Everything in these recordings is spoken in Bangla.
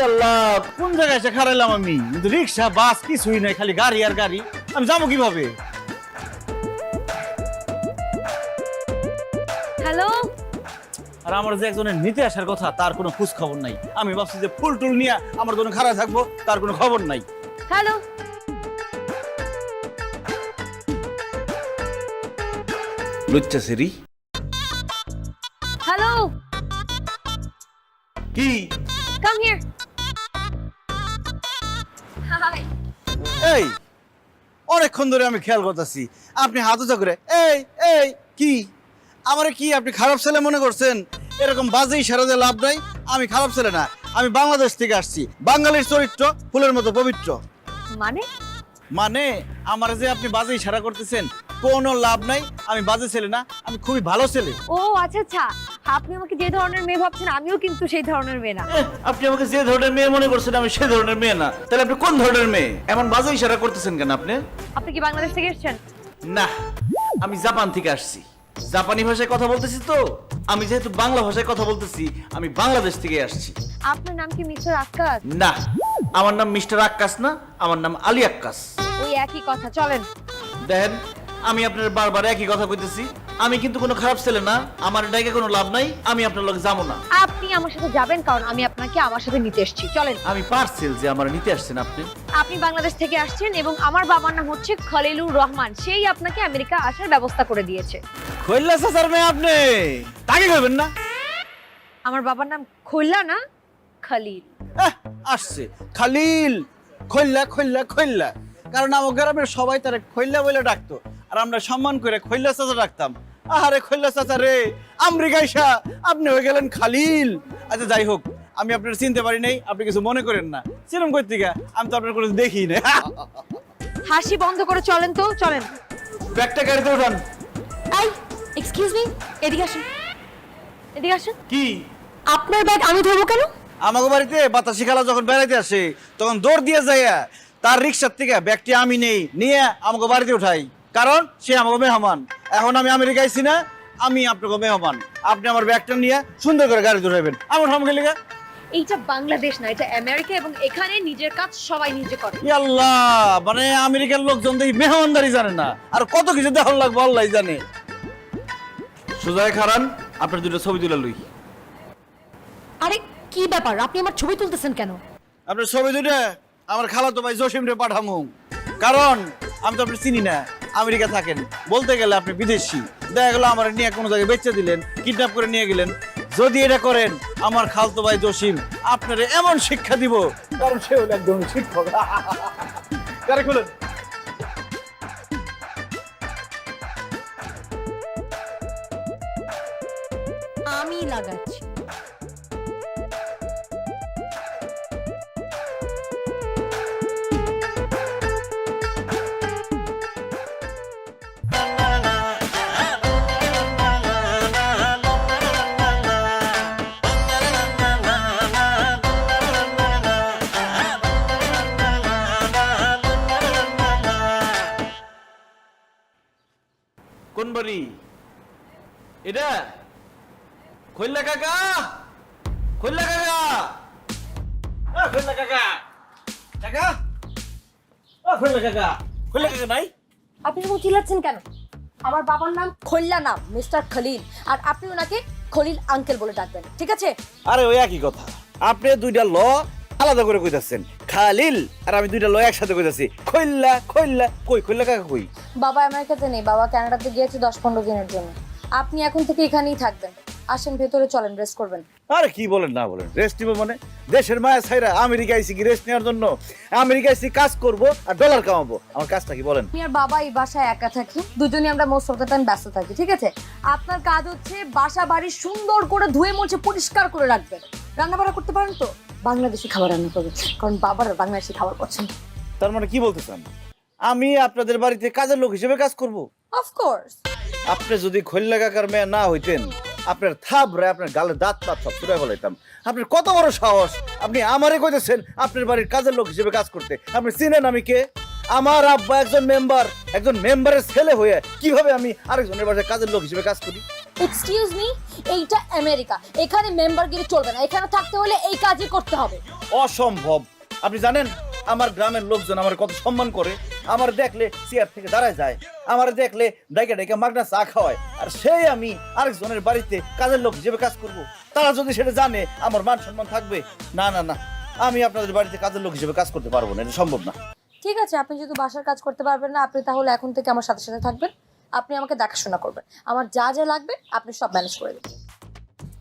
আল্লাহ, কোন জায়গায় এসে খারাইলাম আমি? কিন্তু রিক্সা বাস কিছুই নাই, খালি গাড়ি আর গাড়ি। আমি যাবো কিভাবে? হ্যালো, আর আমার যে একজনের নিতে আসার কথা তার কোনো খোঁজ খবর নাই। আমি ভাবছি যে ফুল টুল নিয়ে আমার জন্য খারাপ থাকবো, তার কোনো খবর নাই। হ্যালো। লুচ্চা সেরি হ্যালো, কি? Come here. হাই। এই অনেকক্ষণ ধরে আমি খেয়াল করতেছি আপনি হাত উঁচা করে এই এই কি আমারে কি আপনি খারাপ ছেলে মনে করছেন? এরকম বাজে ইশারা দিয়ে লাভ নাই। আমি খারাপ ছেলে না, আমি বাংলাদেশ থেকে আসছি। বাঙালির চরিত্র ফুলের মতো পবিত্র। মানে? মানে আমার যে আপনি বাজে ইশারা করতেছেন কোনো লাভ নাই। আমি বাজে ছেলে না, আমি খুবই ভালো ছেলে। ও আচ্ছা আচ্ছা, আপনি আমাকে যে ধরনের মেয়ে ভাবছেন আমিও কিন্তু সেই ধরনের মেয়ে না। আপনি আমাকে যে ধরনের মেয়ে মনে করছেন আমি সেই ধরনের মেয়ে না। তাহলে আপনি কোন ধরনের মেয়ে? এমন বাজে ইশারা করতেছেন কেন আপনি? আপনি কি বাংলাদেশ থেকে এসেছেন? না, আমি জাপান থেকে আসছি। জাপানি ভাষায় কথা বলতেছি তো। আমি যেহেতু বাংলা ভাষায় কথা বলতেছি, আমি বাংলাদেশ থেকে আসছি। আপনার নাম কি মিস্টার আক্কাস? না, আমার নাম মিস্টার আক্কাস না, আমার নাম আলী আক্কাস। ওই একই কথা, চলেন। দেখেন, আমি আপনার বারবার একই কথা কইতেছি। আমি কিন্তু কোনো খারাপ ছেলে না, আমার ডাইকে কোনো লাভ নাই। আমি আপনার লগে যাবো না। আপনি আমার সাথে যাবেন কারণ আমি আপনাকে আমার সাথে নিতে এসেছি, চলেন। আমি পার্সেল যে আমার নিতে আসছেন আপনি। আপনি বাংলাদেশ থেকে আসছেন এবং আমার বাবার নাম হচ্ছে খলিলুর রহমান, সেই আপনাকে আমেরিকা আসার ব্যবস্থা করে দিয়েছে। খৈল্লা চাচার মেয়ে আপনি, তাকে কইবেন না। আমার বাবার নাম খৈল্লা না, খলিল। আসছে খালিল। খৈল্লা খৈল্লা খৈল্লা, কারণ আমার গ্রামের সবাই তারে খৈল্লা বলে ডাকতো, আর আমরা সম্মান করে খৈল্লা চাচা ডাকতাম। আহারে খৈল্লা চাচা রে, আমেরিকাইসা আপনি হয়ে গেলেন খালিল। আচ্ছা যাই হোক, আমি আপনার চিনতে পারি নাই, আপনি কিছু মনে করেন না। চিরম করতে গা, আমি তো আপনার কোনো দেখি না। হাসি বন্ধ করে চলেন তো, চলেন। ব্যাগটা গাড়িতে উঠান। এই, এক্সকিউজ মি, এদিকে আসুন। এদিকে আসুন। কি? আপনার ব্যাগ আমি ধরবো কেন? আমাকে বাড়িতে বাতাসি খালা যখন বেড়াইতে আসে তখন দৌড় দিয়ে যায় তার রিক্সার থেকে ব্যাগটি আমি নেই, নিয়ে আমাকে বাড়িতে উঠাই, কারণ সে আমাকে মেহমান। এখন আমি আমেরিকা আইছি না, আমি আপনাকে মেহমান। আপনি আমার ব্যাগটা নিয়ে সুন্দর করে গাড়িতে উঠাইবেন। আমার সামনে গেলে এইটা বাংলাদেশ না, এটা আমেরিকা, এবং এখানে নিজের কাজ সবাই নিজে করে। আল্লাহ, মানে আমেরিকার লোকজন দেখি মেহমানদারি জানে না, আর কত কিছু দেখার লাগবে আল্লাহ জানে। সুজয় খারান, আপনার দুটো ছবি তুলে লই। আরে কি ব্যাপার, আপনি আমার ছবি তুলতেছেন কেন? আপনার ছবি দুটো আমার খালাতো ভাই জসিম রে পাঠামু, কারণ আমি তো আপনি চিনি না, আমেরিকা থাকেন। বলতে গেলে আপনি বিদেশি। দেখা গেল আমার নিয়ে কোনো জায়গায় বেচে দিলেন, কিডন্যাপ করে নিয়ে গেলেন। যদি এটা করেন, আমার খালতো ভাই জসিম আপনার এমন শিক্ষা দিব, কারণ সে হলো একদম শিক্ষক। কারে খুলেন। আমি লাগাচ্ছি। কোন বাড়ি এটা? খৈল্লা কাকা, খৈল্লা কাকা, খৈল্লা কাকা, কাকা, খৈল্লা কাকা, খৈল্লা কাকা নাই? আপনি এরকম চিল্লাচ্ছেন কেন? আমার বাবার নাম খৈল্লা, নাম মিস্টার খলিল, আর আপনি ওনাকে খলিল আঙ্কেল বলে ডাকবেন, ঠিক আছে? আরে ওই একই কথা। আপনি দুইটা ল আলাদা করে কইতাছেন, খালিল, আর আমি দুইটা ল একসাথে কইতাছি খৈল্লা খৈল্লা। কই খৈল্লা কাকা কই? বাবা আমেরিকাতে নেই, বাবা কানাডাতে গিয়েছে 10-15 দিনের জন্য। আপনি এখন থেকে এখানেই থাকবেন। আসেন ভেতরে, চলেন, রেস্ট করবেন। আরে কি বলেন না বলেন, রেস্ট নিব মানে? দেশের মায়া ছাইরা আমেরিকা আইছি কি রেস্ট নেওয়ার জন্য? আমেরিকা আইছি কাজ করব আর ডলার কামাবো। আমার কাজটা কি বলেন? আমি আর বাবা এই বাসায় একা থাকি, দুজনেই আমরা মোস্ট অফ দ্য টাইম ব্যস্ত থাকি, ঠিক আছে? আপনার কাজ হচ্ছে বাসা বাড়ি সুন্দর করে ধুয়ে মুছে পরিষ্কার করে রাখবেন। রান্না বান্না করতে পারেন তো? বাংলাদেশি খাবার রান্না করবেন, কারণ বাবার বাংলাদেশি খাবার পছন্দ। তার মানে কি বলতে চান? আমি আপনাদের বাড়িতে কাজের লোক হিসেবে কাজ করব? অফকোর্স। আপনি যদি খৈল্লা কাকার মেয়ে না হইতেন, আপনার থাবরে আপনার গালে দাঁত পাত সব ছুড়ে ফেলাইতাম। আপনার কত বড় সাহস, আপনি আমারে কইতেছেন আপনার বাড়ির কাজের লোক হিসেবে কাজ করতে? আপনি চিনেন আমি কে? আমার আব্বা একজন মেম্বার, একজন মেম্বারের ছেলে হয়ে কিভাবে আমি আরেকজনের বাসায় কাজের লোক হিসেবে কাজ করি? এক্সকিউজ মি, এইটা আমেরিকা, এখানে মেম্বারগিরি চলবে না, এখানে থাকতে হলে এই কাজই করতে হবে। অসম্ভব। আপনি জানেন আমার গ্রামের লোকজন আমার কত সম্মান করে, আমার দেখলে চেয়ার থেকে দাঁড়ায় যায়, আমার দেখলে ডাইকা ডাইকা মাগনা চা খাওয়ায়, আর সেই আমি আরেকজনের বাড়িতে কাজের লোক হিসেবে কাজ করব। তারা যদি সেটা জানে আমার মান সম্মান থাকবে? না না না, আমি আপনাদের বাড়িতে কাজের লোক হিসেবে কাজ করতে পারবো না, এটা সম্ভব না। ঠিক আছে, আপনি যদি বাসার কাজ করতে পারবেন না, আপনি তাহলে এখন থেকে আমার সাথে সাথে থাকবেন, আপনি আমাকে দেখাশোনা করবেন, আমার যা যা লাগবে আপনি সব ম্যানেজ করে দেবেন।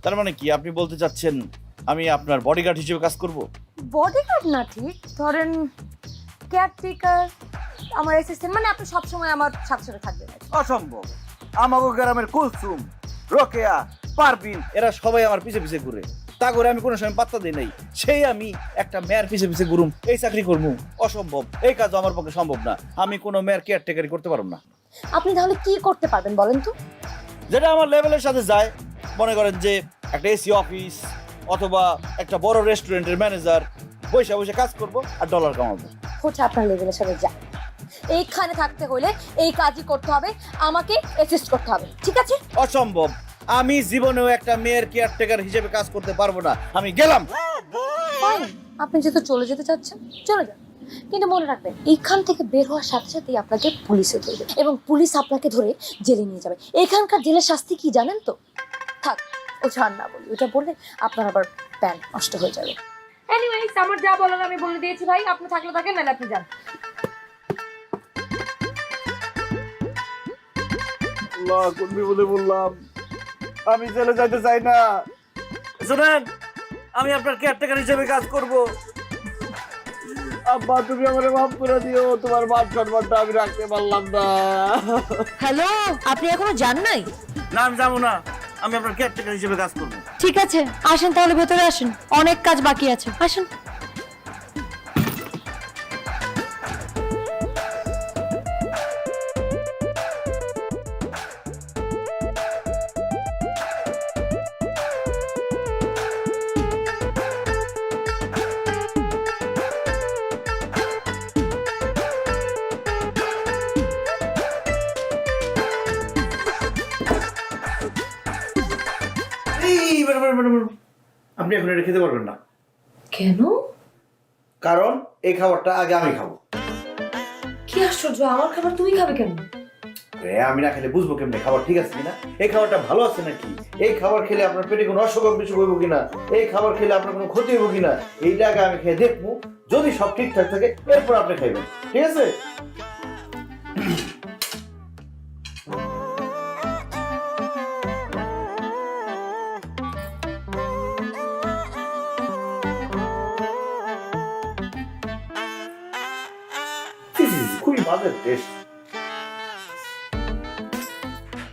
তার মানে কি আপনি বলতে চাচ্ছেন আমি আপনার বডিগার্ড হিসেবে কাজ করব? বডিগার্ড না, ঠিক ধরেন কেয়ারটেকার, আমার অ্যাসিস্ট্যান্ট, মানে আপনি সবসময় আমার সাথে সাথে থাকবেন। অসম্ভব। আমাগো গ্রামের কুলসুম, রোকেয়া, পারবিন এরা সবাই আমার পিছে পিছে ঘুরে, তা করে আমি কোনো সময় পাত্তা দিই নাই। সেই আমি একটা মেয়ের পিছে পিছে ঘুরুম, এই চাকরি করবো? অসম্ভব, এই কাজ আমার পক্ষে সম্ভব না। আমি কোনো মেয়ের কেয়ারটেকারি করতে পারবো না। আপনি তাহলে কি করতে পারবেন বলেন তো? যেটা আমার লেভেলের সাথে যায়, মনে করেন যে একটা এসি অফিস অথবা একটা বড় রেস্টুরেন্টের ম্যানেজার, বসে বসে কাজ করব আর ডলার কামাবো। হচ্ছে আপনার লেভেলের সাথে যায়, এইখানে থাকতে হলে এই কাজই করতে হবে, আমাকে অ্যাসিস্ট করতে হবে, ঠিক আছে? অসম্ভব, আমি জীবনেও একটা মেয়ের কেয়ারটেকার হিসেবে কাজ করতে পারবো না, আমি গেলাম। ফাইন, আপনি যেহেতু চলে যেতে চাচ্ছেন চলে যান, কিন্তু মনে রাখবেন এইখান থেকে বের হওয়ার সাথে সাথেই আপনাকে পুলিশে ধরবে এবং পুলিশ আপনাকে ধরে জেলে নিয়ে যাবে। এখানকার জেলের শাস্তি কি জানেন তো? থাক, ও ছাড় না বলি, ওটা বললে আপনার আবার প্যান নষ্ট হয়ে যাবে। এনিওয়েজ, আমার যা বলার আমি বলে দিয়েছি ভাই, আপনি থাকলে থাকেন, নাহলে আপনি যান। আল্লাহ, কোন বিপদে বললাম, আমি জেলে যাইতে চাই না। শুনেন, আমি আপনার কেয়ারটেকার হিসেবে কাজ করব। আব্বা, তুমি আমারে মাফ করে দিও, তোমার মান সম্মানটা আমি রাখতে পারলাম না। হ্যালো, আপনি এখনো যান নাই? না, আমি যাবো না, আমি আপনার কেয়ারটেকার হিসেবে কাজ করব। ঠিক আছে, আসেন তাহলে ভেতরে আসেন, অনেক কাজ বাকি আছে, আসেন। আপনি এখন এটা খেতে পারবেন না। কেন? কারণ এই খাবারটা আগে আমি খাবো। কি আশ্চর্য, আমার খাবার তুমি খাবে কেন? আমি না খেলে বুঝবো কেমনে খাবার ঠিক আছে কিনা, এই খাবারটা ভালো আছে নাকি, এই খাবার খেলে আপনার পেটে কোনো অসুখ বিসুখ হইব কিনা, এই খাবার খেলে আপনার কোনো ক্ষতি হইব কিনা, এইটা আগে আমি খেয়ে দেখবো। যদি সব ঠিকঠাক থাকে এরপর আপনি খাইবেন, ঠিক আছে? খুবই বাজে টেস্ট।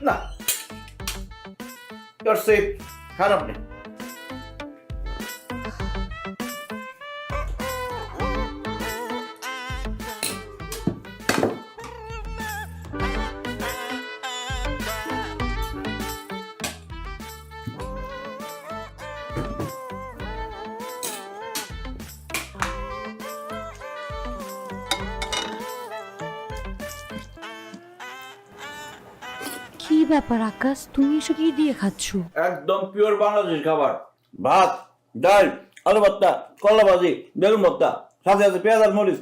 না, ইউর সেফ, খারাপ নেই। কি ব্যাপার আকাশ, তুমি এসব কি দিয়ে খাচ্ছ? একদম পিওর বাংলাদেশি খাবার, ভাত, ডাল, আলু ভর্তা, কলা ভাজি, বেগুন ভর্তা, সাথে আছে পেঁয়াজ আর মরিচ।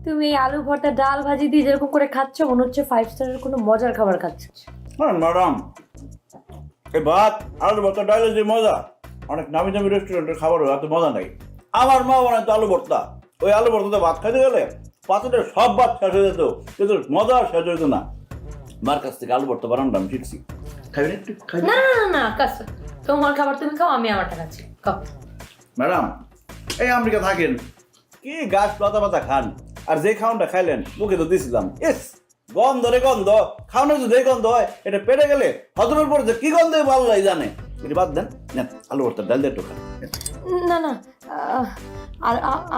তুমি এই আলু ভর্তা ডাল ভাজি দিয়ে যেরকম করে খাচ্ছ, মনে হচ্ছে 5 স্টারের কোনো মজার খাবার খাচ্ছ। হ্যাঁ ম্যাডাম, এই ভাত আলু ভর্তা ডালের যে মজা, অনেক নামি দামি রেস্টুরেন্টের খাবারও এত মজা নাই। আমার মা বানায় তো আলু ভর্তা, ওই আলু ভর্তাতে ভাত খাইতে গেলে পাত্রের সব ভাত শেষ হয়ে যেত, কিন্তু মজা শেষ হইতো না। মার কাছ থেকে আলু ভর্তা বানানোটা আমি শিখছি। খাইবেন একটু? না না না আকাশ, তোমার খাবার তুমি খাও, আমি আমারটা খাচ্ছি, খাও। ম্যাডাম, এই আমেরিকা থাকেন, কি গাছ পাতা পাতা খান, আর যে খাওয়ানটা খাইলেন মুখে তো দিয়েছিলাম, ইস গন্ধ রে গন্ধ, খাওয়ানোর যদি এই গন্ধ হয় এটা পেটে গেলে হজমের পর যে কি গন্ধ ভালো লাগে জানে। এটা বাদ দেন, নেন আলু ভর্তা ডাল দিয়ে একটু খান। না না,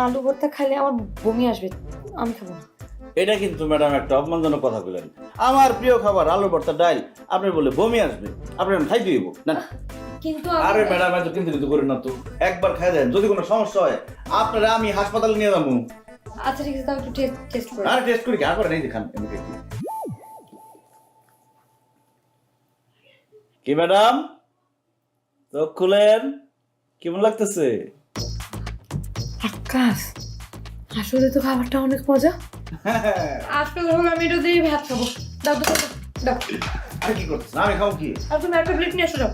আলু ভর্তা খাইলে আমার বমি আসবে, আমি খাবো না। এটা কিন্তু ম্যাডাম একটা অপমানজনক কথা বললেন। আমার প্রিয় খাবার আলু ভর্তা ডাল, আপনি বলে বমি আসবে, আপনি খাই দিব না। কিন্তু আরে ম্যাডাম, এত কিন্তু কিছু করেন না তো, একবার খাই দেন, যদি কোনো সমস্যা হয় আপনারা আমি হাসপাতালে নিয়ে যাবো। আচ্ছা ঠিক আছে, তাও একটু টেস্ট করে। আরে টেস্ট করি কি, আর করে নেই দেখান এমনি। কি ম্যাডাম, চোখ খুলেন, কেমন লাগতেছে? আকাশ, আসলে তো খাবারটা অনেক মজা। আসলে হলো আমি এটা দিয়ে ভাত খাবো। দাও দাও দাও। আর কি করতেছেন? আমি খাবো কি? আর তুমি একটা প্লেট নিয়ে এসো যাও।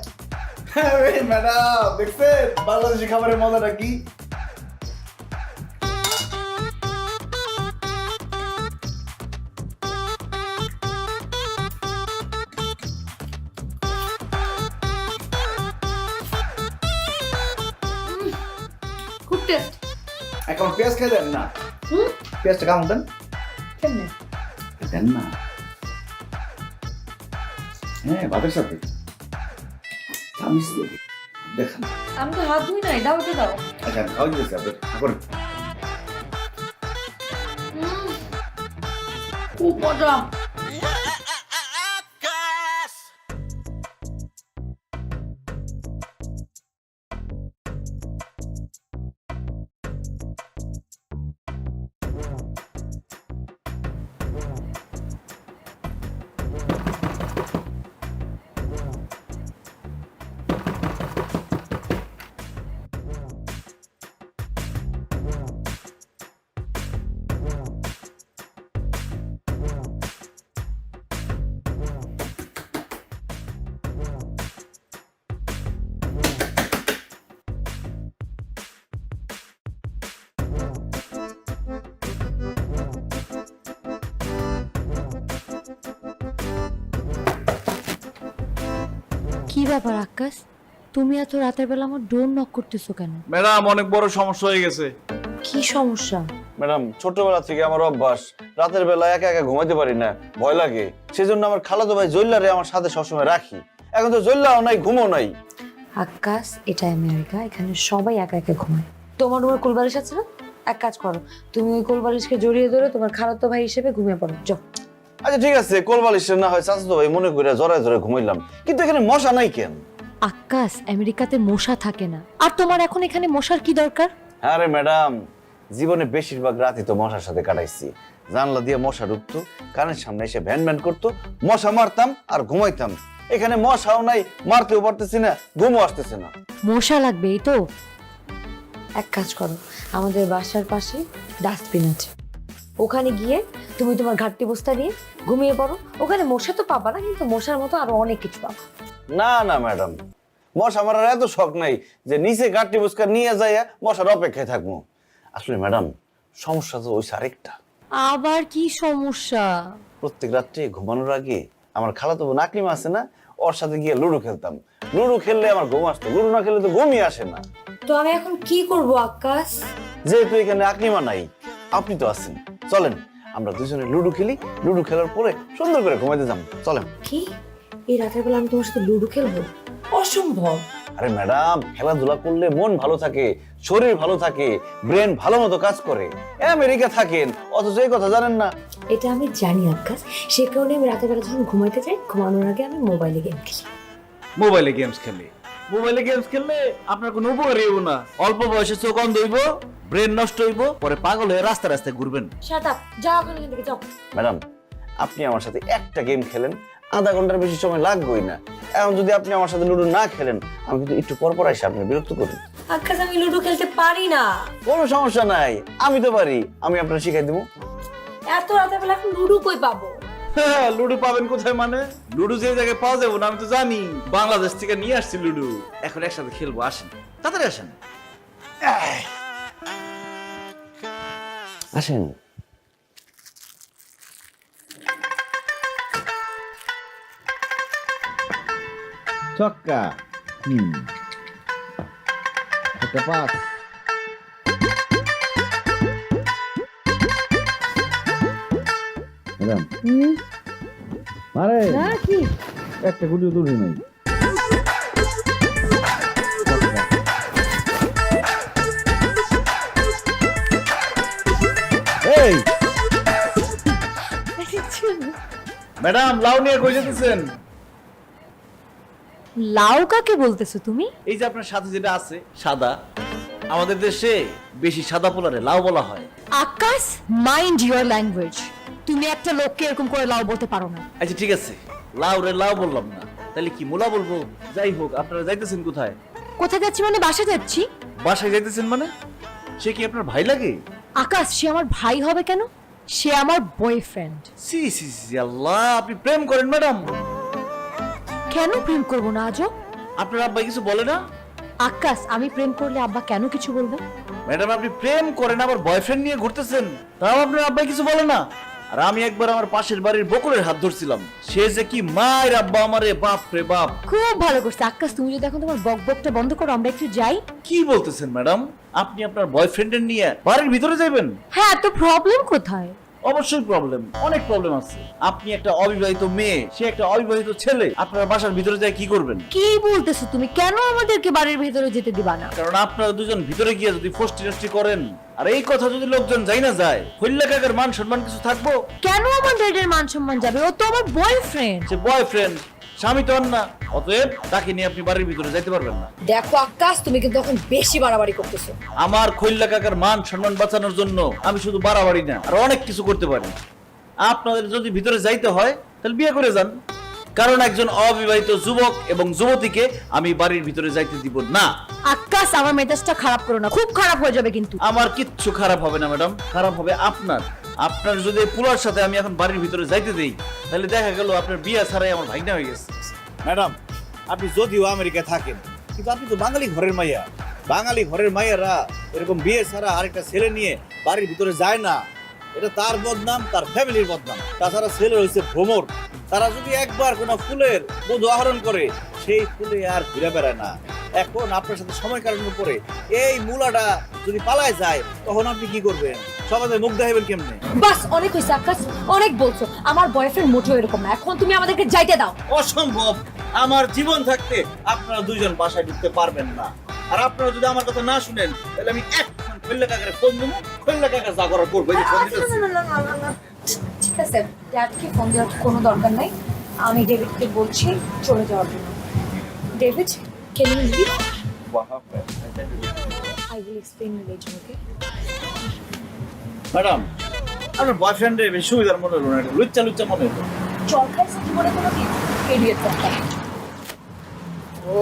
ম্যাডাম দেখছেন বাংলাদেশি খাবারের মজাটা কি? খুব টেস্ট। এখন পেঁয়াজ খেয়ে দেন না। পেঁয়াজটা কেমন দেন? কেমনে? দেন না। হ্যাঁ, ভাতের সাথে দেখেন। আমি তো হাত ধুই নাই, দাও তো দাও। আচ্ছা, খাওয়া দিয়েছি আপনার। খুব মজা। কি ব্যাপার আকাশ, তুমি এত রাতের বেলা আমার ডোর নক করতেছো কেন? ম্যাডাম অনেক বড় সমস্যা হয়ে গেছে। কি সমস্যা? ম্যাডাম ছোটবেলা থেকে আমার অভ্যাস, রাতের বেলা একা একা ঘুমাইতে পারি না, ভয় লাগে। সেজন্য আমার খালাতো ভাই জল্লারে আমার সাথে সবসময় রাখি। এখন তো জল্লাও নাই, ঘুমও নাই। আকাশ, এটা আমেরিকা, এখানে সবাই একা একা ঘুমায়। তোমার রুমের কোলবালিশ আছে না? এক কাজ করো, তুমি ওই কোলবালিশকে জড়িয়ে ধরে তোমার খালাতো ভাই হিসেবে ঘুমিয়ে পড়ো, যাও। আচ্ছা ঠিক আছে, কোলবালিশের না হয় চাচাতো ভাই মনে করে জড়ায় জড়ায় ঘুমাইলাম, কিন্তু এখানে মশা নাই কেন? আকাশ, আমেরিকাতে মশা থাকে না, আর তোমার এখন এখানে মশার কি দরকার? হ্যাঁ রে ম্যাডাম, জীবনে বেশিরভাগ রাতই তো মশার সাথে কাটাইছি। জানলা দিয়ে মশা ঢুকতো, কানের সামনে এসে ভ্যান ভ্যান করতো, মশা মারতাম আর ঘুমাইতাম। এখানে মশাও নাই, মারতেও পারতেছি না, ঘুমও আসতেছে না। মশা লাগবে এই তো। এক কাজ করো, আমাদের বাসার পাশে ডাস্টবিন আছে, ওখানে গিয়ে তুমি তোমার ঘাটতি বস্তা নিয়ে ঘুমিয়ে পড়ো। ওখানে মশা তো পাবা না, কিন্তু মশার মতো আরো অনেক কিছু পাবা। না না ম্যাডাম, মশা মারার এত শখ নাই যে নিচে গাঁটটি বুসকা নিয়ে যাইয়া মশার অপেক্ষায় থাকবো। আসলে ম্যাডাম, সমস্যা তো ওই আরেকটা। আবার কি সমস্যা? প্রত্যেক রাত্রে ঘুমানোর আগে আমার খালাতো বোন আকলিমা আছে না, ওর সাথে গিয়ে লুডো খেলতাম। লুডো খেললে আমার ঘুম আসতো, লুডো না খেললে তো ঘুমই আসে না। তো আমি এখন কি করব আকাশ? যেহেতু এখানে আকলিমা নাই, আপনি তো আছেন, চলেন আমরা দুজনে লুডো খেলি। লুডো খেলার পরে সুন্দর করে ঘুমাইতে যাবো, চলেন। কি, এই রাতের বেলা আমি তোমার সাথে লুডো খেলবো? অসম্ভব। আরে ম্যাডাম, খেলাধুলা করলে মন ভালো থাকে, শরীর ভালো থাকে, ব্রেন ভালো মতো কাজ করে। আমেরিকা থাকেন অথচ এই কথা জানেন না। এটা আমি জানি আকাশ, সে কারণে আমি রাতের বেলা যখন ঘুমাইতে যাই, ঘুমানোর আগে আমি মোবাইলে গেম খেলি। মোবাইলে গেমস খেলে? মোবাইলে গেমস খেললে আপনার কোনো উপকারই হইব না। অল্প বয়সে চোখ অন্ধ হইব, ব্রেন নষ্ট হইব, পরে পাগল হয়ে রাস্তায় রাস্তায় ঘুরবেন। শাট আপ, যাও ওখান থেকে, যাও। ম্যাডাম, আপনি আমার সাথে একটা গেম খেলেন, আধা ঘন্টার বেশি সময় লাগবেই না। এখন যদি আপনি আমার সাথে লুডো না খেলেন, আমি কিন্তু একটু পর পর এসে আপনি বিরক্ত করুন। আকাশ, আমি লুডো খেলতে পারি না। কোনো সমস্যা নাই, আমি তো পারি, আমি আপনার শিখাই দেবো। এত রাতের বেলা এখন লুডো কই পাবো? হ্যাঁ, লুডো পাবেন কোথায় মানে? লুডো যে জায়গায় পাওয়া যাবে না আমি তো জানি। বাংলাদেশ থেকে নিয়ে আসছি লুডো, এখন একসাথে খেলবো, আসেন তাড়াতাড়ি আসেন। আসেন। ছক্কা, একটা পাস। ম্যাডাম আরে না কি? একটা গুলিও দূরে নাই। এই ম্যাডাম, লাউ নিয়ে কই যেতেছেন? লাউ কাকে বলতেছো তুমি? এই যে আপনার সাথে যেটা আছে সাদা, আমাদের দেশে বেশি সাদা পোলারে লাউ বলা হয়। আকাশ, মাইন্ড ইউর ল্যাঙ্গুয়েজ। তুমি একটা লোককে এরকম করে লাউ বলতে পারো না। আচ্ছা ঠিক আছে, লাউ রে লাউ বললাম না, তাহলে কি মোলা বলবো? যাই হোক, আপনারা যাইতেছেন কোথায়? কোথায় যাচ্ছি মানে বাসা যাচ্ছি। বাসায় যাইতেছেন মানে? সে কি আপনার ভাই লাগে? আকাশ, সে আমার ভাই হবে কেন? সে আমার বয়ফ্রেন্ড। সি সি সি, আল্লাহ, আপনি প্রেম করেন ম্যাডাম? কেন প্রেম করবো না আজও? আপনার আব্বা কিছু বলে না? আকাশ, আমি প্রেম করলে আব্বা কেন কিছু বলবে? ম্যাডাম, আপনি প্রেম করেন আবার বয়ফ্রেন্ড নিয়ে ঘুরতেছেন, তাও আপনার আব্বা কিছু বলে না? আর আমি একবার আমার পাশের বাড়ির বকুলের হাত ধরছিলাম, সে যে কি মায়ের আব্বা আমারে, বাপ রে বাপ। খুব ভালো করছে আকাশ, তুমি যদি এখন তোমার বক বকটা বন্ধ করো, আমরা একটু যাই। কি বলতেছেন ম্যাডাম? আপনি আপনার বয়ফ্রেন্ডের নিয়ে বাড়ির ভিতরে যাবেন? হ্যাঁ, তো প্রবলেম কোথায়? অবশ্যই প্রবলেম, অনেক প্রবলেম আছে। আপনি একটা অবিবাহিত মেয়ে, সে একটা অবিবাহিত ছেলে, আপনার বাসার ভিতরে যায় কি করবেন? কি বলতেছো তুমি? কেন আমাদেরকে বাড়ির ভেতরে যেতে দিবা না? কারণ আপনারা দুজন ভিতরে গিয়ে যদি ফষ্টি নষ্টি করেন, আর এই কথা যদি লোকজন যাই না যায়, হইল্লা কাকার মান সম্মান কিছু থাকবো? কেন আমার ডেডের মান সম্মান যাবে? ও তো আমার বয়ফ্রেন্ড। সে বয়ফ্রেন্ড, স্বামী তো না, অতএব তাকে নিয়ে আপনি বাড়ির ভিতরে যাইতে পারবেন না। দেখো আকাশ, তুমি কিন্তু এখন বেশি বাড়াবাড়ি করতেছো। আমার খৈল্লা কাকার মান সম্মান বাঁচানোর জন্য আমি শুধু বাড়াবাড়ি না, আর অনেক কিছু করতে পারি। আপনাদের যদি ভিতরে যাইতে হয় তাহলে বিয়ে করে যান, কারণ একজন অবিবাহিত যুবক এবং যুবতীকে আমি বাড়ির ভিতরে যাইতে দিব না। আকাশ, আমার মেজাজটা খারাপ করো না, খুব খারাপ হয়ে যাবে কিন্তু। আমার কিচ্ছু খারাপ হবে না ম্যাডাম, খারাপ হবে আপনার। আপনার যদি এই পুলার সাথে আমি এখন বাড়ির ভিতরে যাইতে দেই, তাহলে দেখা গেল আপনার বিয়ে ছাড়াই আমার ভাইনা হয়ে গেছে। ম্যাডাম, আপনি যদিও আমেরিকায় থাকেন, কিন্তু আপনি তো বাঙালি ঘরের মাইয়া। বাঙালি ঘরের মাইয়ারা এরকম বিয়ে ছাড়া আরেকটা ছেলে নিয়ে বাড়ির ভিতরে যায় না। এটা তার বদনাম, তার ফ্যামিলির বদনাম। তাছাড়া ছেলে হয়েছে ভ্রমর, তারা যদি একবার কোনো ফুলের মধু আহরণ করে, সেই ফুলে আর ঘুরে বেড়ায় না। এখন আপনার সাথে সময় কাটানোর পরে এই মূলাটা যদি পালায় যায়, তখন আপনি কি করবেন? সমাজে মুখ দেখাবেন কেমনে? বাস, অনেক হয়েছে আকাশ, অনেক বলছো। আমার বয়ফ্রেন্ড মোটেও এরকম না, এখন তুমি আমাদেরকে যাইতে দাও। অসম্ভব, আমার জীবন থাকতে আপনারা দুইজন বাসায় ঢুকতে পারবেন না। আর আপনারা যদি আমার কথা না শুনেন, তাহলে আমি এখন খৈল্লা কাকারে ফোন দেবো, খৈল্লা কাকা যা করার করবো। এই যে ফোন দিতেছি। ঠিক আছে, ড্যাডকে ফোন দেওয়ার কোনো দরকার নাই। আমি ডেভিডকে বলছি চলে যাওয়ার জন্য। David, can you leave? I will explain you later, okay? Madam, আপনার বয়ফ্রেন্ডের বেশি সুবিধার মনে হলো না, লুচ্চা লুচ্চা মনে হলো। জল খাইছে জীবনে কোনো দিন? ইডিয়েট একটা। ও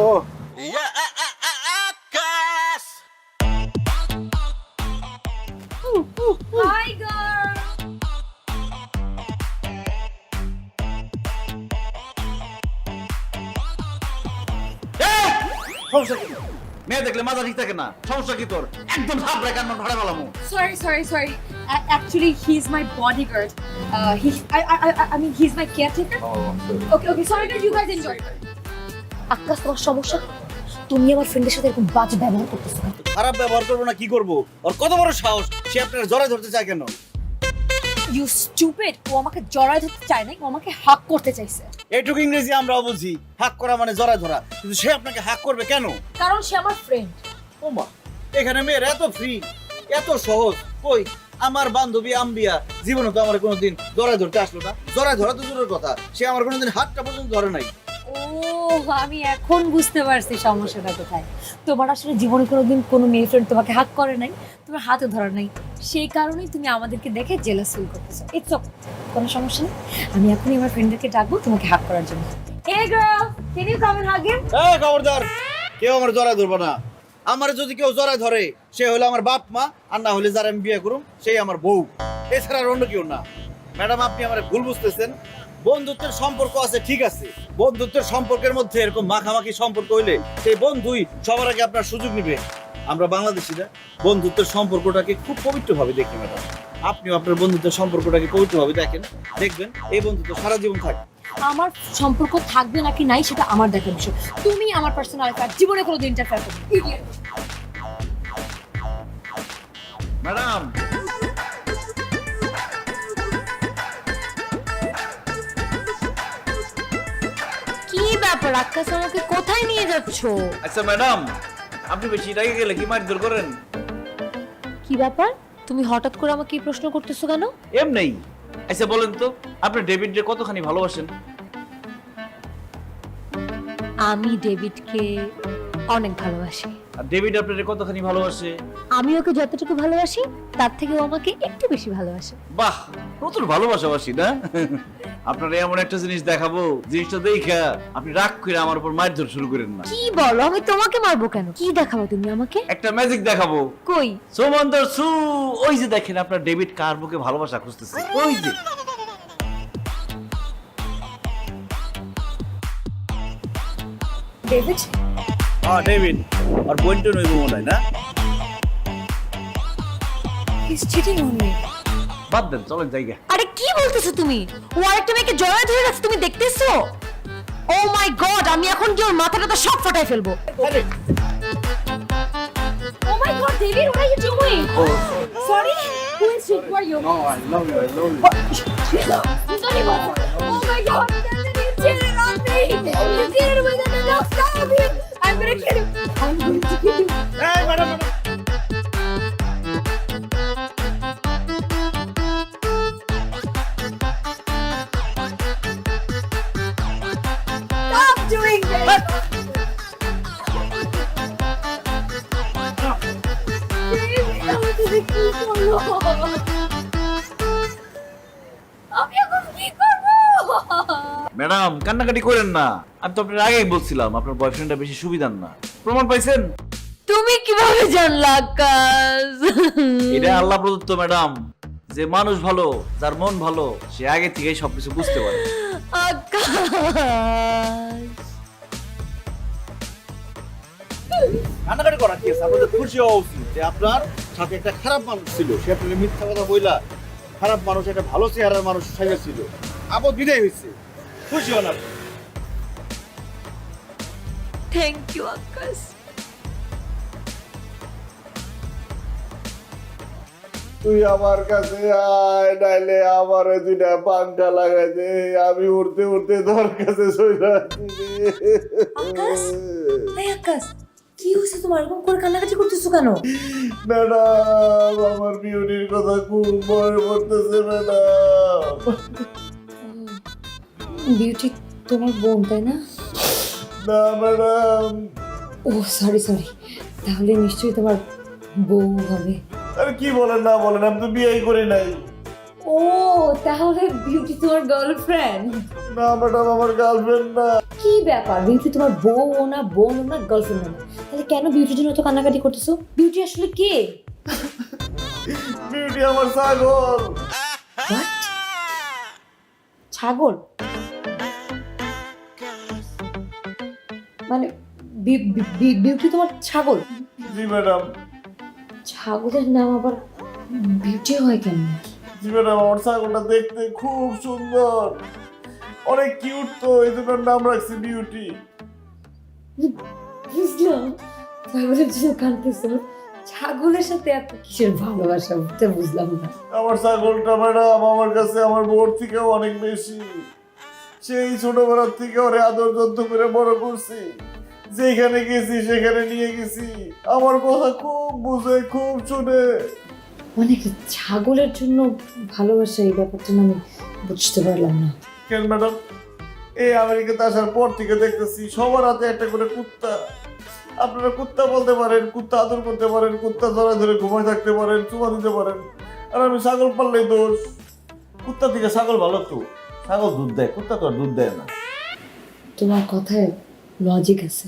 হাই গার্ল। সমস্যা কি? মেয়ে দেখলে মাথা ঠিক থাকে না, সমস্যা কি তোর? একদম ভাব রেখে আমার ভাড়া ফেলামো। Sorry. Actually, he's my bodyguard. I mean, he's my caretaker. Okay. Sorry, guys. You guys enjoy. আকাশ, তোমার সমস্যা? তুমি আমার ফ্রেন্ডের সাথে এরকম বাজে ব্যবহার করতেছো। খারাপ ব্যবহার করবো না কি করবো? ওর কত বড় সাহস, সে আপনার জড়ায় ধরতে চায় কেন? You stupid. ও আমাকে জড়ায় ধরতে চায় না, ও আমাকে হাক করতে চাইছে। এইটুকু ইংরেজি আমরাও বুঝি, হাক করা মানে জড়ায় ধরা, কিন্তু সে আপনাকে হাক করবে কেন? কারণ সে আমার ফ্রেন্ড। ও মা, এখানে মেয়ের এত ফ্রি, এত সহজ। কই আমার বান্ধবী আম্বিয়া জীবনে তো আমার কোনোদিন জড়ায় ধরতে আসলো না। জড়ায় ধরা তো দূরের কথা, সে আমার কোনোদিন হাতটা পর্যন্ত ধরে নাই। ও, আমি এখন বুঝতে পারছি সমস্যাটা কোথায়। তোমার আসলে জীবনে কোনোদিন কোনো মেয়ে ফ্রেন্ড তোমাকে হাক করে নাই, তোমার হাতে ধরা নাই, সেই কারণেই তুমি আমাদেরকে দেখে জেলাস ফিল করতেছো। ইটস ওকে, কোনো সমস্যা নেই। আমি এখনই আমার ফ্রেন্ডদেরকে ডাকবো তোমাকে হাক করার জন্য। Hey girl, can you come and hug him? এই খবরদার, কেউ আমার জড়ায় ধরবো না। আমার যদি কেউ জড়ায় ধরে, সে হলো আমার বাপ মা, আর না হলে যারা আমি বিয়ে করুম সেই আমার বউ, এছাড়া আর অন্য কেউ না। ম্যাডাম, আপনি আমার ভুল বুঝতেছেন। বন্ধুত্বের সম্পর্ক আছে, ঠিক আছে, বন্ধুত্বের সম্পর্কের মধ্যে এরকম মাখামাখি সম্পর্ক হইলে সেই বন্ধুই সবার আগে আপনার সুযোগ নিবে। আমরা বাংলাদেশিরা বন্ধুত্বের সম্পর্কটাকে খুব পবিত্রভাবে দেখি ম্যাডাম। আপনিও আপনার বন্ধুত্বের সম্পর্কটাকে পবিত্রভাবে দেখেন, দেখবেন এই বন্ধুত্ব সারা জীবন থাকে। আমার সম্পর্ক থাকবে নাকি নাই সেটা আমার দেখার বিষয়। তুমি আমার পার্সোনাল লাইফে জীবনে কোনোদিন ইন্টারফেয়ার করবে না। Idiot. ম্যাডাম, কি ব্যাপার আকাশ, আমাকে কোথায় নিয়ে যাচ্ছো? আচ্ছা ম্যাডাম, আপনি বেশি রেগে গেলে কি মারধর করেন? কি ব্যাপার, তুমি হঠাৎ করে আমাকে এই প্রশ্ন করতেছো কেন? এমনি। আচ্ছা বলেন তো, আপনি ডেভিডকে কতখানি ভালোবাসেন? আমি ডেভিডকে অনেক ভালোবাসি। আর ডেভিড আপনারে কতখানি ভালোবাসে? আমি ওকে যতটুকু ভালোবাসি তার থেকে ও আমাকে একটু বেশি ভালোবাসে। বাহ, নতুন ভালোবাসাবাসি না? আপনারা এমন একটা জিনিস দেখাবো, জিনিসটা দেখা আপনি রাগ করে আমার উপর মারধর শুরু করেন না। কি বলো? আমি তোমাকে মারবো কেন? কি দেখাবো তুমি আমাকে? একটা ম্যাজিক দেখাবো। কই? সোমন্দর সু, ওই যে দেখেন আপনার ডেভিড কার বুকে ভালোবাসা খুঁজতেছে, ওই যে। ডেভিড? হ্যাঁ ডেভিড, আর বোনটা নইব মনে হয় না? He's cheating on me. বাদ দেন, চলেন জায়গা। আরে কি বলতেছো তুমি? ও আরেকটা মেয়েকে জড়ায় ধরে রাখছে, তুমি দেখতেছো? ও মাই গড, আমি এখন কি ওর মাথাটা তো সব ফাটাই ফেলবো। Oh my god, David, what are you doing? Sorry? Who is it? Who are you? No, I love you, I love you. Sorry, what? Oh my god, you cheated on me. You cheated with another. Stop it. I'm gonna kill you. I'm going to kill you. এই madam, Stop doing this. David, আমাকে কি করলো? আমি এখন কি করবো? ম্যাডাম কান্নাকাটি করেন না। আমি তো আপনার আগেই বলছিলাম আপনার বয়ফ্রেন্ডটা বেশি সুবিধার না। প্রমাণ পাইছেন? তুমি কিভাবে জানলা আকাশ? এটা আল্লাহ প্রদত্ত ম্যাডাম, যে মানুষ ভালো, যার মন ভালো, সে আগে থেকেই সবকিছু বুঝতে পারে। আকাশ, কান্নাকাটি করা কি আছে? আপনাদের খুশি হওয়া উচিত যে আপনার সাথে একটা খারাপ মানুষ ছিল, সে আপনাকে মিথ্যা কথা বইলা খারাপ মানুষ একটা ভালো চেহারার মানুষ সাজা ছিল, আপদ বিদায় হয়েছে। খুশি হন আপনি। থ্যাংক ইউ আকাশ। তুই আমার কাছে আয়, নাইলে আমার দুইটা পাঙ্খা লাগাই দে, আমি উড়তে উড়তে তোর কাছে চলে আসছি রে। আকাশ, এই আকাশ, কি হয়েছে তোমার? এরকম করে কান্নাকাটি করতেছো কেন? ম্যাডাম, আমার বিউটির কথা খুব মনে পড়তেছে ম্যাডাম। বিউটি তোমার বোন, তাই না? না ম্যাডাম। ও সরি সরি, তাহলে নিশ্চয়ই তোমার বউ হবে। আরে কি বলেন না বলেন, আমি তো বিয়েই করি নাই। ও তাহলে বিউটি তোমার গার্লফ্রেন্ড? না ম্যাডাম, আমার গার্লফ্রেন্ড না। কি ব্যাপার, বিউটি তোমার বউ না, বোন না, গার্লফ্রেন্ড না? তাহলে কেন বিউটির জন্য তো কান্নাকাটি করতেছো? বিউটি আসলে কে? বিউটি আমার ছাগল। What? ছাগল? মানে বিউটি তোমার ছাগল? জি ম্যাডাম। ছাগলের নাম আবার বিউটি হয় কেন? জি ম্যাডাম, আমার ছাগলটা দেখতে খুব সুন্দর, অনেক কিউট, তো এই জন্য নাম রাখছি বিউটি। বুঝলাম, ছাগলের জন্য কাঁদতেছো। ছাগলের সাথে এত কিসের ভালোবাসা, বুঝতে বুঝলাম না। আমার ছাগলটা ম্যাডাম আমার কাছে আমার বোর থেকেও অনেক বেশি। সেই ছোটবেলার থেকে ওরে আদর যত্ন করে বড় করছি, যেখানে গেছি সেখানে নিয়ে গেছি, আমার কথা খুব বুঝে, খুব শুনে। মানে ছাগলের জন্য ভালোবাসা, এই ব্যাপারটা না আমি বুঝতে পারলাম না। কেন ম্যাডাম, এই আমেরিকাতে আসার পর থেকে দেখতেছি সবার হাতে একটা করে কুত্তা। আপনারা কুত্তা বলতে পারেন, কুত্তা আদর করতে পারেন, কুত্তা ধরে ধরে ঘুমায় থাকতে পারেন, চুমা দিতে পারেন, আর আমি ছাগল পাললেই দোষ। কুত্তা থেকে ছাগল ভালো তো, ছাগল দুধ দেয়, কুত্তা তো আর দুধ দেয় না। তোমার কথায় লজিক আছে।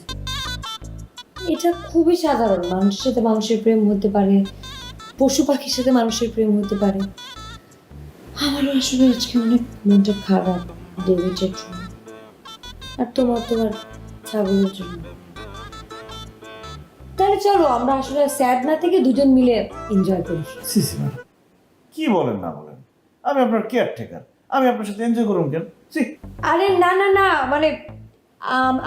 এটা খুবই সাধারণ, মানুষের সাথে মানুষের প্রেম হতে পারে, পশু পাখির সাথে মানুষের প্রেম হতে পারে। আমারও আসলে আজকে অনেক মনটা খারাপ ডেভিডের জন্য, আর তোমার ছাগলের জন্য। তাহলে চলো আমরা আসলে স্যাড না থেকে দুজন মিলে এনজয় করি। কি বলেন না বলেন, আমি আপনার কেয়ারটেকার, আমি আপনার সাথে এনজয় করুন কেন? আরে না না না, মানে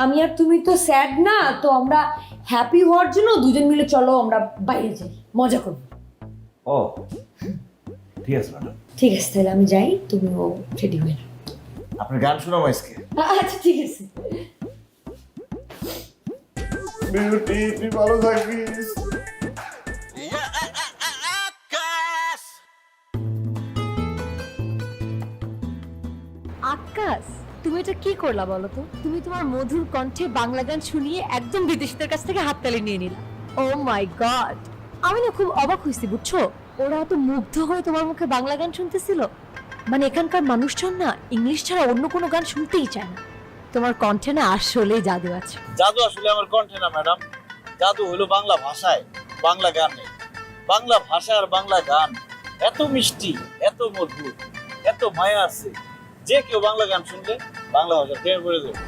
আমি আর তুমি তো স্যাড না, তো আমরা হ্যাপি হওয়ার জন্য দুজন মিলে চলো আমরা বাইরে যাই, মজা করবো। ও ঠিক আছে ম্যাডাম। ঠিক আছে, তাহলে আমি যাই, তুমিও রেডি হয়ে নাও। আপনার গান শোনাবো আজকে। আচ্ছা ঠিক আছে। বিউটি, তুই ভালো থাকিস। আকাশ, তুমি এটা কি করলা বলো তো? তুমি তোমার মধুর কণ্ঠে বাংলা গান শুনিয়ে একদম বিদেশিদের কাছ থেকে হাততালি নিয়ে নিলা। ও মাই গড, আমি না খুব অবাক হয়েছি বুঝছো। ওরা এত মুগ্ধ হয়ে তোমার মুখে বাংলা গান শুনতেছিল। মানে এখানকার মানুষজন না ইংলিশ ছাড়া অন্য কোনো গান শুনতেই চায় না। তোমার কণ্ঠে না আসলেই জাদু আছে। জাদু আসলে আমার কণ্ঠে না ম্যাডাম, জাদু হলো বাংলা ভাষায়, বাংলা গানে। বাংলা ভাষা আর বাংলা গান এত মিষ্টি, এত মধুর, এত মায়া আছে, যে কেউ বাংলা গান শুনলে বাংলা ভাষা প্রেমে পড়ে যাবে।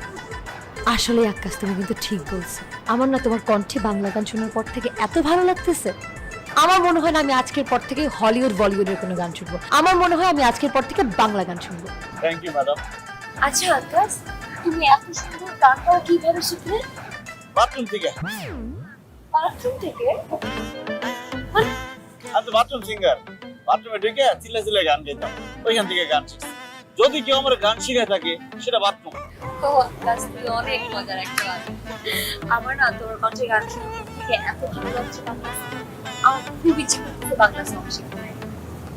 আসলে আকাশ তুমি কিন্তু ঠিক বলছো। আমার না তোমার কণ্ঠে বাংলা গান শোনার পর থেকে এত ভালো লাগতেছে। আমার মনে হয় না আমি আজকের পর থেকে হলিউড বলিউডের কোনো গান শুনবো। আমার মনে হয় আমি আজকের পর থেকে বাংলা গান শুনবো। Thank you madam. আচ্ছা আকাশ, তুমি এত সুন্দর গান গাওয়া কিভাবে শিখলে? বাথরুম থেকে। বাথরুম থেকে? আমি তো বাথরুম সিঙ্গার। বাথরুমে ঢুকে চিল্লা চিল্লা গান গাইতাম, ওইখান থেকে গান শিখছি। যদি কেউ আমার গান শিখায় থাকে সেটা বাথরুম। ও আকাশ, তুমি অনেক মজার একটা গান। আমার না তোমার কণ্ঠে গান শুনতে থেকে এত ভালো লাগছে বাংলা। আমার খুব ইচ্ছে করতেছে বাংলা সং শিখতে।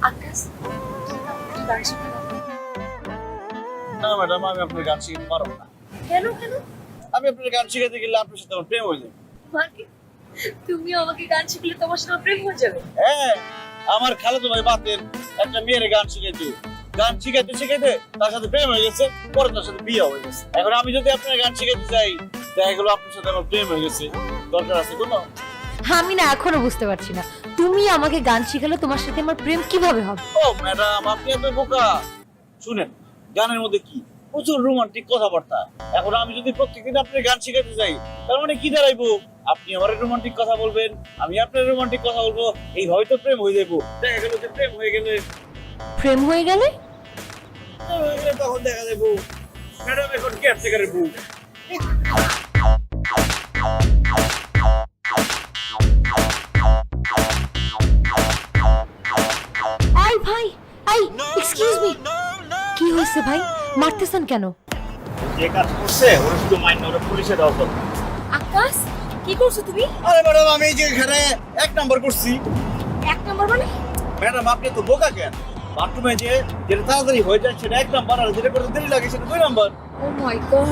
আকাশ, তুমি আমাকে গান শিখতে পারো? না ম্যাডাম, আমি আপনার গান শিখাতে পারবো না। কেন কেন? আমি আপনার গান শিখাতে গেলে আপনার সাথে আমার প্রেম হয়ে যাবে। মানে তুমি আমাকে গান শিখলে তোমার সাথে প্রেম হয়ে যাবে? হ্যাঁ, আমার খালাতো ভাই বাতের একটা মেয়ের গান শিখাইতো। গান শিখাইতে শিখাইতে তার সাথে প্রেম হয়ে গেছে, পরে তার সাথে বিয়ে হয়ে গেছে। এখন আমি যদি আপনার গান শিখাইতে চাই, দেখা গেলো আপনার সাথে আমার প্রেম হয়ে গেছে, দরকার আছে কোনো? আমি না এখনো বুঝতে পারছি না, তুমি আমাকে গান শিখালে তোমার সাথে আমার প্রেম কিভাবে হবে? ও ম্যাডাম, আপনি এত বোকা। শুনেন, গানের মধ্যে কি প্রচুর রোমান্টিক কথাবার্তা। এখন আমি যদি প্রত্যেকদিন আপনার গান শিখাতে যাই, তার মানে কি দাঁড়াইবো? আপনি আমার রোমান্টিক কথা বলবেন, আমি আপনার রোমান্টিক কথা বলবো, এইভাবে তো প্রেম হয়ে যাবো। দেখা গেল যে প্রেম হয়ে গেলে তখন দেখা যাবো ম্যাডাম এখন কেয়ারটেকারের বউ। এই ভাই, এই এক্সকিউজ মি, কি হয়েছে ভাই? মারতেছেন কেন? যে কাজ করছে ওরা শুধু মাইন্ড ওরা পুলিশে দাও তো। আকাশ, কি করছো তুমি? আরে ম্যাডাম, আমি এই যে এখানে 1 নাম্বার করছি। 1 নাম্বার মানে? ম্যাডাম, আপনি তো বোকা কেন? বাথরুমে যে যেটা তাড়াতাড়ি হয়ে যায় সেটা 1 নাম্বার, আর যেটা করতে দেরি লাগে সেটা 2 নাম্বার। ও মাই গড,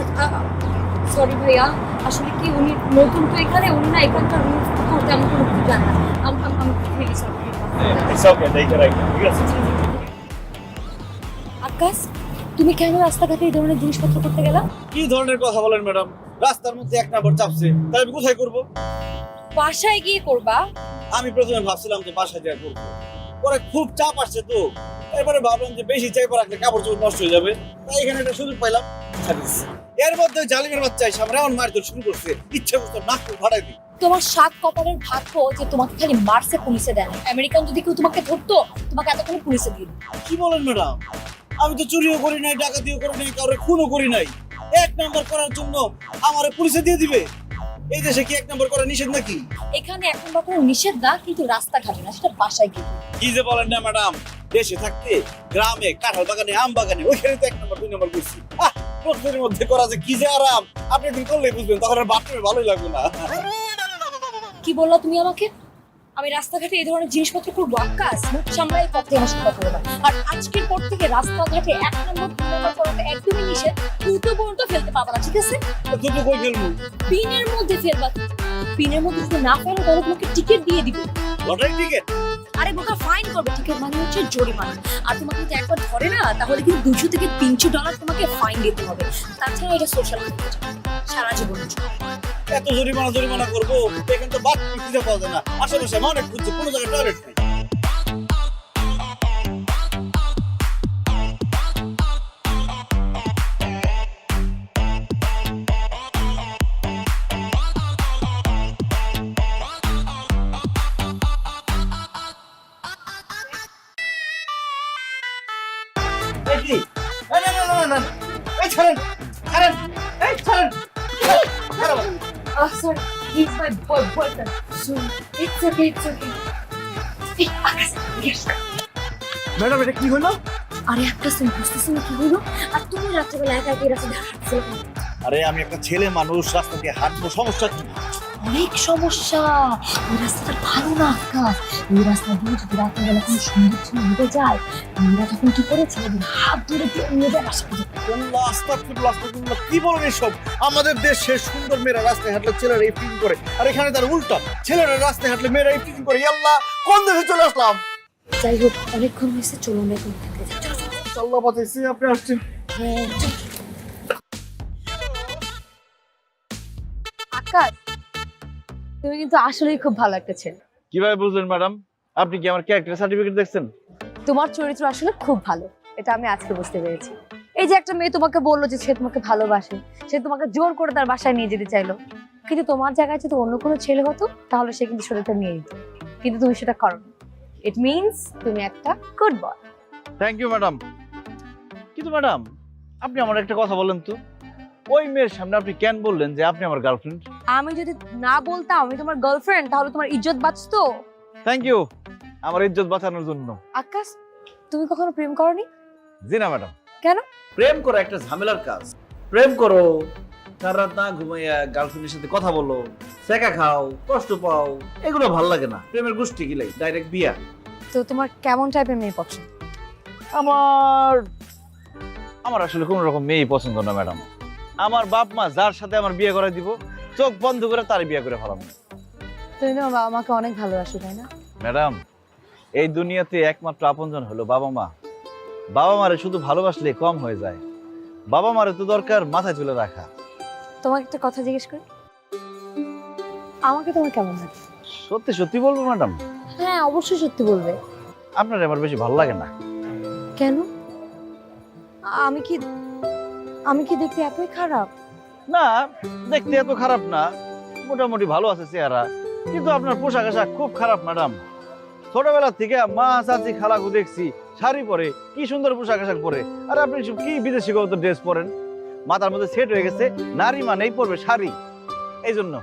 সরি ভাইয়া, আসলে কি উনি নতুন তো এখানে, উনি না এখানকার রুলস করতে আমি কোনো কিছু জানি না। আমি রিয়েলি সরি। ইটস ওকে, দেখে রাখবেন, ঠিক আছে? আকাশ, তুমি কেন রাস্তাঘাটে এই ধরনের জিনিসপত্র করতে গেলা? কি ধরনের কথা বলেন ম্যাডাম? রাস্তার মধ্যে 1 নাম্বার চাপছে, তাহলে আমি কোথায় করব? বাসায় গিয়ে করবা? আমি প্রথমে ভাবছিলাম যে বাসায় যা করবো, পরে খুব চাপ আসছে তো, এবারে ভাবলাম যে বেশি চাপ রাখলে কাপড় চোপড় নষ্ট হয়ে যাবে, তাই এখানে একটা সুযোগ পাইলাম। এর মধ্যে জালিমের বাচ্চা এসে আমার এমন মারধর শুরু করছে, ইচ্ছে করতো নাক ফাটাই দিই। তোমার 7 কপালের ভাগ্য যে তোমাকে খালি মার্সে পুলিশে দেয়। আমেরিকান যদি কেউ তোমাকে ধরতো, তোমাকে এতক্ষণ পুলিশে দিয়ে দিত। কি বলেন ম্যাডাম? আমি তো চুরিও করি নাই, ডাকাতিও করি নাই, কাউরে খুনও করি নাই। 1 নাম্বার করার জন্য আমারে পুলিশে দিয়ে দিবে? এই দেশে কি 1 নাম্বার করা নিষেধ নাকি? এখানে এখন বা কোনো নিষেধ না, কিন্তু রাস্তাঘাটে না, সেটা বাসায় গিয়ে। কি যে বলেন না ম্যাডাম, দেশে থাকতে গ্রামে কাঁঠাল বাগানে আম বাগানে ওইখানে তো 1 নাম্বার 2 নাম্বার করছি। প্রকৃতির মধ্যে করা যে কি যে আরাম, আপনি একদিন করলেই বুঝবেন, তখন আর বাথরুমে ভালোই লাগবে না। কি বললা তুমি আমাকে? আমি রাস্তাঘাটে এই ধরনের জিনিসপত্র করবো? আকাশ, মুখ সামলাই পথে আমার সাথে কথা বলবা। আর আজকের পর থেকে রাস্তাঘাটে 1 নম্বর 2 নম্বর করাতে একদমই নিষেধ। দুটো পর্যন্ত ফেলতে পারবা না, ঠিক আছে? দুটো কই ফেলবো? পিনের মধ্যে ফেলবা। পিনের মধ্যে যদি না ফেলো তাহলে তোমাকে টিকিট দিয়ে দিবে। Lottery ticket? আরে বোকা, ফাইন করবে। টিকিট মানে হচ্ছে জরিমানা। আর তোমাকে যদি একবার ধরে না, তাহলে কিন্তু $200 থেকে $300 তোমাকে ফাইন দিতে হবে। তাছাড়া এটা সোশ্যাল মিডিয়া সারা জীবনের জন্য। এত জরিমানা করবো, এখানে তো বাথরুম খুঁজে পাওয়া যায় না। আশেপাশে আমি অনেক খুঁজছি, কোনো জায়গায় টয়লেট নেই। Sorry, he's my boyfriend. So it's okay. Hey, Akash, yes. Madam, এটা কি হলো? আরে আকাশ, তুমি বুঝতেছো না কি হলো? আর তুমি রাত্রেবেলা একা একা রাস্তা দিয়ে হাঁটছিলে কেন? আরে আমি একটা ছেলে মানুষ, রাস্তা দিয়ে হাঁটবো, সমস্যা কি? অনেক সমস্যা। এই রাস্তাটা ভালো না আকাশ। এই রাস্তা দিয়ে যদি রাতের বেলা কোনো সুন্দর ছেলে হেঁটে যায়, আমরা তখন কি করে ছেলেদের হাত ধরে দিয়ে নিয়ে যায় বাসা পর্যন্ত। আল্লাহ, আস্তাগফিরুল্লাহ, আস্তাগফিরুল্লাহ। কি বলেন এসব? আমাদের দেশে সুন্দর মেয়েরা রাস্তায় হাঁটলে ছেলেরা এই ফিটিং করে, আর এখানে তার উল্টা, ছেলেরা রাস্তায় হাঁটলে মেয়েরা এই ফিটিং করে। আল্লাহ, কোন দেশে চলে আসলাম? যাই হোক, অনেকক্ষণ হয়েছে, চলো আমরা এখন থেকে যাই। চলো, চলো। আল্লাহ বাঁচাইছে, আপনি আসছেন। হ্যাঁ, চলো। আকাশ, তুমি কিন্তু আসলেই খুব ভালো একটা ছেলে। কিভাবে বুঝলেন ম্যাডাম? আপনি কি আমার ক্যারেক্টার সার্টিফিকেট দেখছেন? তোমার চরিত্র আসলে খুব ভালো, এটা আমি আজকে বুঝতে পেরেছি। এই যে একটা মেয়ে তোমাকে বললো যে সে তোমাকে ভালোবাসে, সে তোমাকে জোর করে তার বাসায় নিয়ে যেতে চাইলো, কিন্তু তোমার জায়গায় যদি অন্য কোনো ছেলে হতো তাহলে সে কিন্তু শরীরটা নিয়ে নিত, কিন্তু তুমি সেটা করো। ইট মিনস তুমি একটা good boy. Thank you madam. কিন্তু ম্যাডাম, আপনি আমার একটা কথা বলেন তো, ওই মেয়ের সামনে আপনি কেন বললেন যে আপনি আমার গার্লফ্রেন্ড? আমি যদি না বলতাম আমি তোমার গার্লফ্রেন্ড, তাহলে তোমার ইজ্জত বাঁচতো। থ্যাংক ইউ আমার ইজ্জত বাঁচানোর জন্য। আকাশ, তুমি কখনো প্রেম করনি? জি না ম্যাডাম। কেন? প্রেম করা একটা ঝামেলার কাজ। প্রেম করো, সারা রাত না ঘুমাইয়া গার্লফ্রেন্ডের সাথে কথা বলো, সেকা খাও, কষ্ট পাও, এগুলো ভাল লাগে না। প্রেমের গোষ্ঠী গিলাই ডাইরেক্ট বিয়া। তো তোমার কেমন টাইপের মেয়ে পছন্দ? আমার আমার আসলে কোনো রকম মেয়েই পছন্দ না ম্যাডাম। আমার বাপ মা যার সাথে আমার বিয়ে করে দিব, চোখ বন্ধ করে তার বিয়ে করে ফেলাম। তুমি তোমার বাবা মাকে অনেক ভালোবাসো, তাই না? ম্যাডাম, এই দুনিয়াতে একমাত্র আপনজন হলো বাবা মা। বাবা মারে শুধু ভালোবাসলে কম হয়ে যায়, বাবা মারে তো দরকার মাথায় তুলে রাখা। তোমাকে একটা কথা জিজ্ঞেস করি, আমাকে তোমার কেমন লাগে? সত্যি সত্যি বলবো ম্যাডাম? হ্যাঁ, অবশ্যই সত্যি বলবে। আপনার আমার বেশি ভালো লাগে না। কেন? আমি কি আমি কি দেখতে এতই খারাপ? না, দেখতে এত খারাপ না, মোটামুটি ভালো আছে চেহারা, কিন্তু আপনার পোশাক আশাক খুব খারাপ ম্যাডাম। ছোটবেলা থেকে মা চাচি খালাকে দেখছি শাড়ি পরে, কি সুন্দর পোশাক আশাক পরে, আর আপনি সব কি বিদেশি কত ড্রেস পরেন। মাথার মধ্যে সেট হয়ে গেছে নারী মানেই পরবে শাড়ি। এই জন্য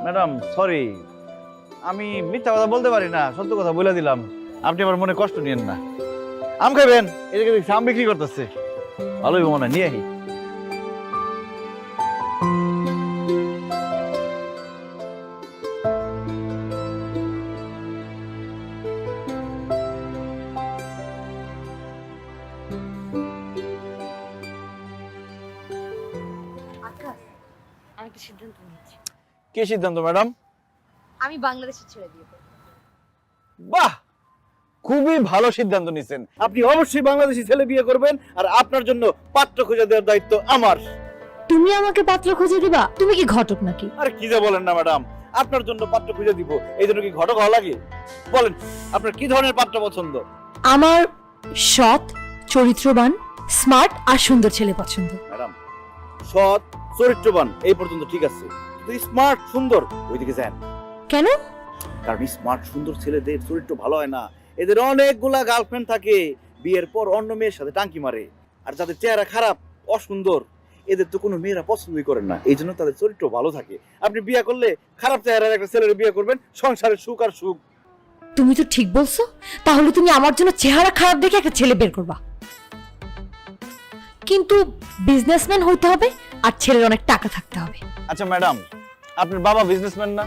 ম্যাডাম সরি, আমি মিথ্যা কথা বলতে পারি না, সত্য কথা বলে দিলাম। আপনি আমার মনে কষ্ট নিয়েন না। আম খাবেন? এদিকে দেখছি আম বিক্রি করতেছে, ভালোই মনে হয়, নিয়ে আহি। আকাশ, আমি একটা সিদ্ধান্ত নিয়েছি। কি সিদ্ধান্ত ম্যাডাম? আমি বাংলাদেশের ছেড়ে দিয়ে দেবো। বাহ, খুবই ভালো সিদ্ধান্ত নিছেন। আপনি অবশ্যই বাংলাদেশি ছেলে বিয়ে করবেন, আর আপনার জন্য পাত্র খুঁজে দেওয়ার দায়িত্ব আমার। তুমি আমাকে পাত্র খুঁজে দিবা? তুমি কি ঘটক নাকি? আরে কি যে বলেন না ম্যাডাম, আপনার জন্য পাত্র খুঁজে দিব, এই জন্য কি ঘটক হওয়া লাগে? বলেন আপনার কি ধরনের পাত্র পছন্দ? আমার সৎ, চরিত্রবান, স্মার্ট আর সুন্দর ছেলে পছন্দ। ম্যাডাম, সৎ চরিত্রবান এই পর্যন্ত ঠিক আছে, কিন্তু স্মার্ট সুন্দর ওইদিকে যান। কেন? কারণ স্মার্ট সুন্দর ছেলেদের চরিত্র ভালো হয় না, এদের অনেকগুলা গার্লফ্রেন্ড থাকে, বিয়ের পর অন্য মেয়ের সাথে টাঙ্কি মারে। আর যাদের চেহারা খারাপ, অসুন্দর, এদের তো কোনো মেয়েরা পছন্দই করেন না, এই জন্য তাদের চরিত্র ভালো থাকে। আপনি বিয়ে করলে খারাপ চেহারার একটা ছেলের বিয়ে করবেন, সংসারের সুখ আর সুখ। তুমি তো ঠিক বলছো। তাহলে তুমি আমার জন্য চেহারা খারাপ দেখে একটা ছেলে বের করবা, কিন্তু বিজনেসম্যান হইতে হবে আর ছেলের অনেক টাকা থাকতে হবে। আচ্ছা ম্যাডাম, আপনার বাবা বিজনেসম্যান না?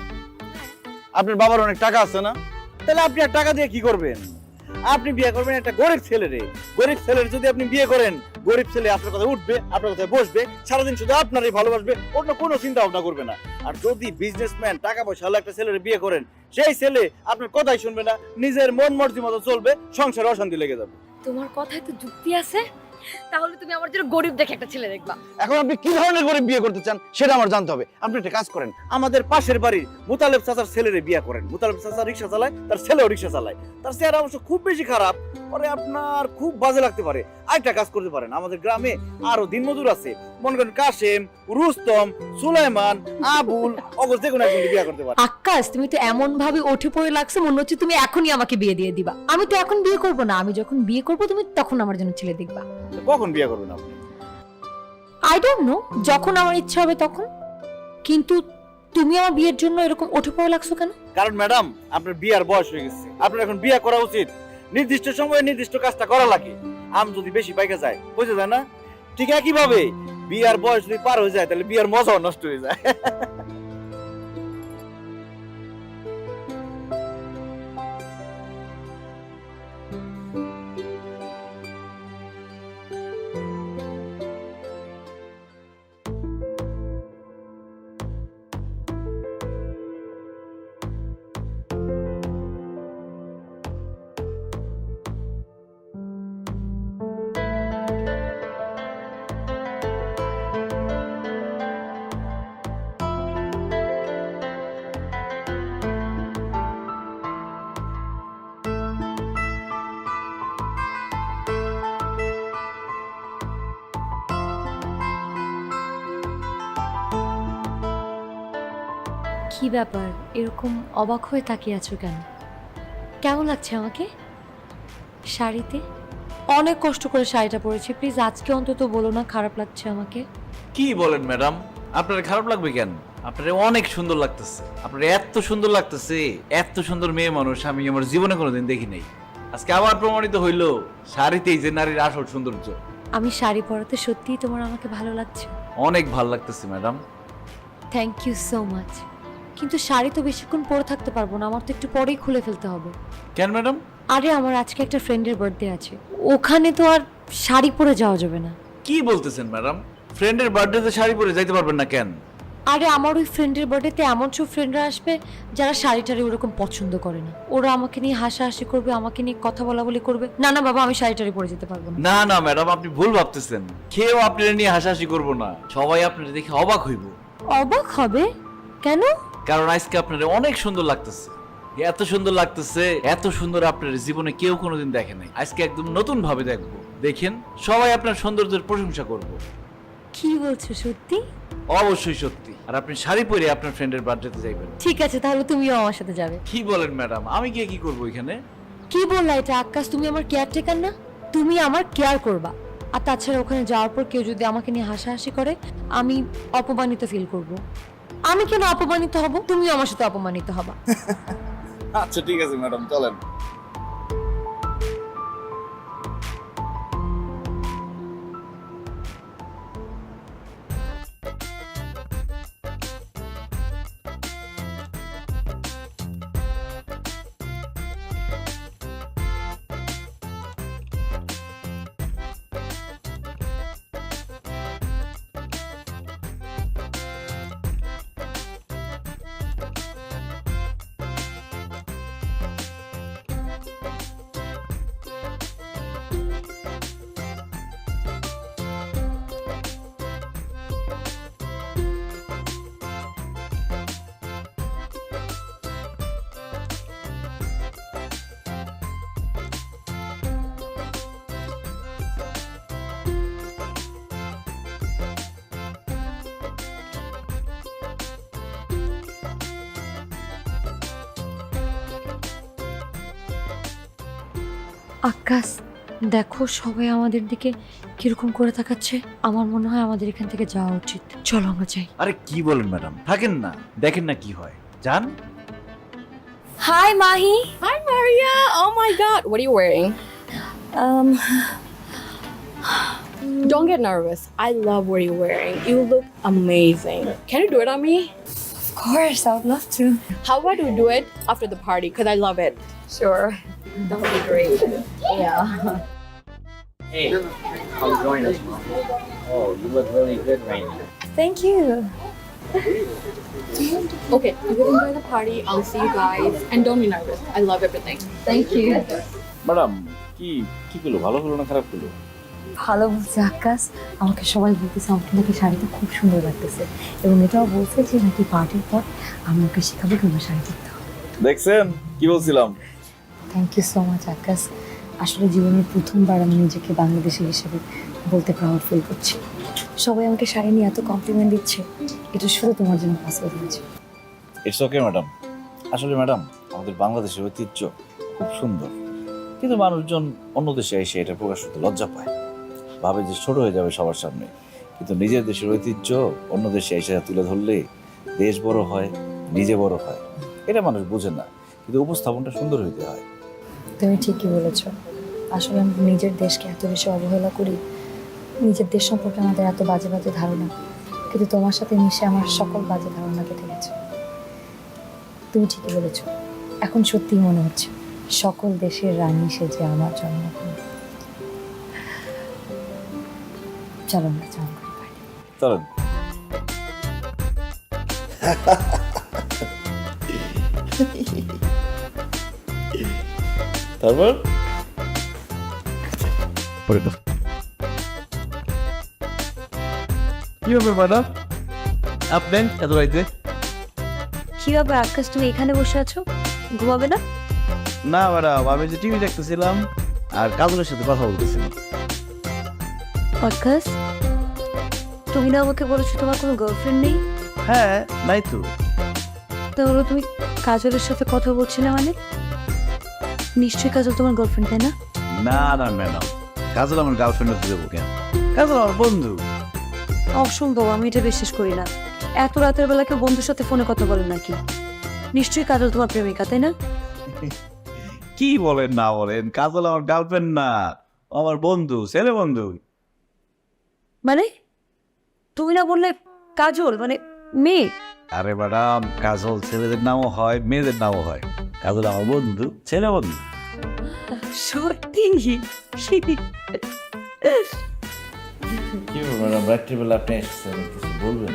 আপনার বাবার অনেক টাকা আছে না? তাহলে আপনি আর টাকা দিয়ে কি করবেন? আপনি বিয়ে করবেন একটা গরিব ছেলেরে। গরিব ছেলের যদি আপনি বিয়ে করেন, গরিব ছেলে আপনার কথা উঠবে, আপনার কথায় বসবে, সারাদিন শুধু আপনারই ভালোবাসবে, অন্য কোনো চিন্তা ভাবনা করবে না। আর যদি বিজনেসম্যান টাকা পয়সা হলো একটা ছেলের বিয়ে করেন, সেই ছেলে আপনার কথাই শুনবে না, নিজের মন মর্জি মতো চলবে, সংসারে অশান্তি লেগে যাবে। তোমার কথায় তো যুক্তি আছে, তাহলে তুমি আমার জন্য গরিব দেখে একটা ছেলে দেখবা। এখন আপনি কি ধরনের গরিব বিয়ে করতে চান সেটা আমার জানতে হবে। আপনি একটা কাজ করেন, আমাদের পাশের বাড়ির মুতালেব চাচার ছেলেরে বিয়ে করেন। মুতালেব চাচা রিক্সা চালায়, তার ছেলেও রিক্সা চালায়, তার চেহারা অবশ্য খুব বেশি খারাপ, পরে আপনার খুব বাজে লাগতে পারে। আরেকটা কাজ করতে পারেন, আমাদের গ্রামে আরো দিনমজুর আছে, মনে করেন কাশেম, রুস্তম, সুলাইমান, আবুল, অগর যে কোনো একজনকে বিয়ে করতে পারেন। আকাশ, তুমি তো এমন ভাবে উঠে পড়ে লাগছে, মনে হচ্ছে তুমি এখনই আমাকে বিয়ে দিয়ে দিবা। আমি তো এখন বিয়ে করব না, আমি যখন বিয়ে করব তুমি তখন আমার জন্য ছেলে দেখবা। তো কখন বিয়ে করবেন আপনি? আই ডোন্ট নো, যখন আমার ইচ্ছা হবে তখন। কিন্তু তুমি আমার বিয়ের জন্য এরকম উঠে পড়ে লাগছো কেন? কারণ ম্যাডাম, আপনার বিয়ার বয়স হয়ে গেছে, আপনার এখন বিয়ে করা উচিত। নির্দিষ্ট সময়ে নির্দিষ্ট কাজটা করা লাগে। আম যদি বেশি পাইকা যায়, বুঝে যায় না? ঠিক একইভাবে বিয়ার বয়স যদি পার হয়ে যায়, তাহলে বিয়ার মজাও নষ্ট হয়ে যায়। কি ব্যাপার এরকম অবাক হয়ে তাকিয়ে আছো কেন? কেমন লাগছে আমাকে শাড়িতে? অনেক কষ্ট করে শাড়িটা পরেছি, প্লিজ আজকে অন্তত বলো না খারাপ লাগছে আমাকে। কি বলেন ম্যাডাম, আপনার খারাপ লাগবে কেন? আপনার অনেক সুন্দর লাগতেছে, আপনার এত সুন্দর লাগতেছে, এত সুন্দর মেয়ে মানুষ আমি আমার জীবনে কোনোদিন দেখি নাই। আজকে আবার প্রমাণিত হইল শাড়িতেই যে নারীর আসল সৌন্দর্য। আমি শাড়ি পরাতে সত্যিই তোমার আমাকে ভালো লাগছে? অনেক ভালো লাগতেছে madam. Thank you so much. কিন্তু শাড়ি তো বেশিক্ষণ পরে থাকতে পারবো না, আমার তো একটু পরেই খুলে ফেলতে হবে। কেন ম্যাডাম? আরে আমার আজকে একটা ফ্রেন্ডের বার্থডে আছে, ওখানে তো আর শাড়ি পরে যাওয়া যাবে না। কি বলতেছেন ম্যাডাম? ফ্রেন্ডের বার্থডেতে শাড়ি পরে যাইতে পারবেন না কেন? আরে আমার ওই ফ্রেন্ডের বার্থডেতে এমন সব ফ্রেন্ডরা আসবে যারা শাড়ি টাড়ি ওরকম পছন্দ করে না। ওরা আমাকে নিয়ে হাসাহাসি করবে, আমাকে নিয়ে কথা বলাবলি করবে। না না বাবা, আমি শাড়ি টাড়ি পরে যেতে পারবো না। না না ম্যাডাম, আপনি ভুল ভাবতেছেন। কেউ আপনার নিয়ে হাসাহাসি করবো না, সবাই আপনার দেখে অবাক হইব। অবাক হবে কেন? কারণ আজকে আপনার অনেক সুন্দর লাগতেছে, এত সুন্দর লাগতেছে, এত সুন্দর আপনার জীবনে কেউ কোনোদিন দেখে নাই। আজকে একদম নতুন ভাবে দেখবো, দেখেন সবাই আপনার সৌন্দর্যের প্রশংসা করব। কি বলছো সত্যি? অবশ্যই সত্যি। আর আপনি শাড়ি পরে আপনার ফ্রেন্ডের বার্থডেতে যাইবেন। ঠিক আছে, তাহলে তুমিও আমার সাথে যাবে। কি বলেন ম্যাডাম, আমি গিয়ে কি করবো এখানে? কি বললা এটা আকাশ? তুমি আমার কেয়ারটেকার না? তুমি আমার কেয়ার করবা। আর তাছাড়া ওখানে যাওয়ার পর কেউ যদি আমাকে নিয়ে হাসাহাসি করে আমি অপমানিত ফিল করব। আমি কেন অপমানিত হব? তুমিও আমার সাথে অপমানিত হবা। আচ্ছা ঠিক আছে ম্যাডাম, চলেন। আকাশ দেখো, সবাই আমাদের দিকে কিরকম করে তাকাচ্ছে। আমার মনে হয় আমাদের এখান থেকে যাওয়া উচিত। চলো আমরা যাই। আরে কি বলেন ম্যাডাম, থাকেন না, দেখেন না কি হয়, যান। Hi Mahi. Hi, Maria. Oh my God. What are you wearing? Don't get nervous. I love what you're wearing. You look amazing. Can you do it on me? Of course, I would love to. How about we do it after the party? Because I love it. Sure. That would be great. Yeah. Hey, how's it going, Mom? Oh, you look really good right now. Thank you. Okay, you can enjoy the party. I'll see you guys. And don't be nervous. I love everything. Thank you. Madam কি কি করলো, ভালো হলো না খারাপ করলো? ভালো বলছে আকাশ। আমাকে সবাই বলতেছে আমাকে নাকি শাড়িটা খুব সুন্দর লাগতেছে, এবং এটাও বলছে যে নাকি পার্টির পর আমি ওকে শেখাবো কিভাবে শাড়ি পরতে হবে। দেখছেন কি বলছিলাম? থ্যাংক ইউ সো মাচ আকাশ। আসলে জীবনের প্রথমবার আমি নিজেকে বাংলাদেশি হিসেবে বলতে প্রাউড ফিল করছি। সবাই আমাকে শাড়ি নিয়ে এত কমপ্লিমেন্ট দিচ্ছে, এটা শুধু তোমার জন্য পসিবল হয়েছে। It's okay madam. আসলে ম্যাডাম আমাদের বাংলাদেশের ঐতিহ্য খুব সুন্দর, কিন্তু মানুষজন অন্য দেশে এসে এটা প্রকাশ করতে লজ্জা পায়, ভাবে যে ছোট হয়ে যাবে সবার সামনে। কিন্তু নিজের দেশের ঐতিহ্য অন্য দেশে এসে তুলে ধরলে দেশ বড় হয়, নিজে বড় হয়। এটা মানুষ বোঝে না, কিন্তু উপস্থাপনটা সুন্দর হইতে হয়। তুমি ঠিকই বলেছ। আসলে আমরা নিজের দেশকে এত বেশি অবহেলা করি, নিজের দেশ সম্পর্কে আমাদের এত বাজে বাজে ধারণা, কিন্তু তোমার সাথে মিশে আমার সকল বাজে ধারণা কেটে গেছে। তুমি ঠিকই বলেছ। এখন সত্যিই মনে হচ্ছে সকল দেশের রানী সেজে আমার জন্মভূমি। চলো আমরা চান করি পার্টি। চলেন। তারপর কি হবে ম্যাডাম, আপনি এত রাইতে? কি ব্যাপার আকাশ, তুমি এখানে বসে আছো, ঘুমাবে না? না ম্যাডাম, আমি যে টিভি দেখতেছিলাম আর কাজলের সাথে কথা বলতেছিলাম। আকাশ, তুমি না আমাকে বলেছো তোমার কোনো গার্লফ্রেন্ড নেই? হ্যাঁ, নাই তো। তাহলে তুমি কাজলের সাথে কথা বলছিলে মানে? নিশ্চয়ই কাজল তোমার গার্লফ্রেন্ড, তাই না? না না ম্যাডাম, কাজল আমার গার্লফ্রেন্ড হতে দেবো কেন? কাজল আমার বন্ধু। অসম্ভব, আমি এটা বিশ্বাস করি না। এত রাতের বেলা কেউ বন্ধুর সাথে ফোনে কথা বলে নাকি? নিশ্চয়ই কাজল তোমার প্রেমিকা, তাই না? কি বলেন না বলেন, কাজল আমার গার্লফ্রেন্ড না, আমার বন্ধু, ছেলে বন্ধু। মানে তুমি না বললে কাজল মানে মেয়ে? আরে ম্যাডাম, কাজল ছেলেদের নামও হয়, মেয়েদের নামও হয়। কাজল আমার বন্ধু, ছেলে বন্ধু। সত্যি? কি ম্যাডাম, রাত্রিবেলা আপনি এসেছেন, কিছু বলবেন?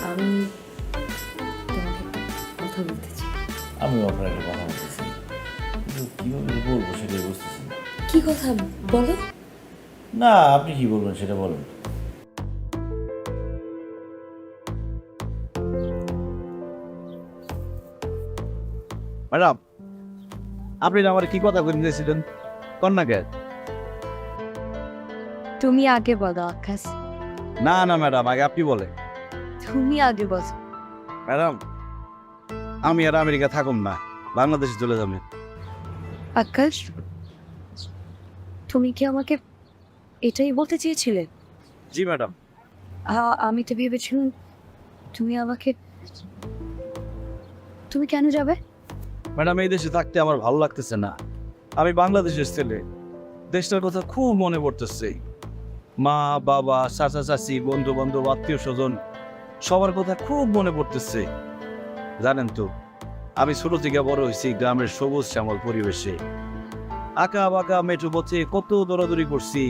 আমি তোমাকে কথা বলতে চাই। আমি আপনার একটা কথা বলতেছি, কিন্তু কিভাবে যে বলবো সেটাই বুঝতেছি না। কি কথা বলো? না, আপনি কি বলবেন সেটা বলেন। ম্যাডাম, আপনি না আমার কি কথা বলে দিয়েছিলেন, কন্যাকে? তুমি আগে বলো আকাশ। না না ম্যাডাম, আগে আপনি বলে। তুমি আগে বলো। ম্যাডাম, আমি আর আমেরিকা থাকুম না, বাংলাদেশে চলে যাবেন। আকাশ, তুমি কি আমাকে এটাই বলতে চেয়েছিলে? জি ম্যাডাম। আমি তো ভেবেছিলাম তুমি আমাকে, তুমি কেন যাবে? ম্যাডাম, এই দেশে থাকতে আমার ভালো লাগতেছে না। আমি বাংলাদেশের ছেলে, দেশটার কথা খুব মনে পড়তেছে। মা বাবা, চাচা চাচি, বন্ধু বান্ধব, আত্মীয় স্বজন, সবার কথা খুব মনে পড়তেছে। জানেন তো, আমি ছোট থেকে বড় হয়েছি গ্রামের সবুজ শ্যামল পরিবেশে। আঁকা বাঁকা মেট্রো পথে কত দৌড়াদৌড়ি করছি,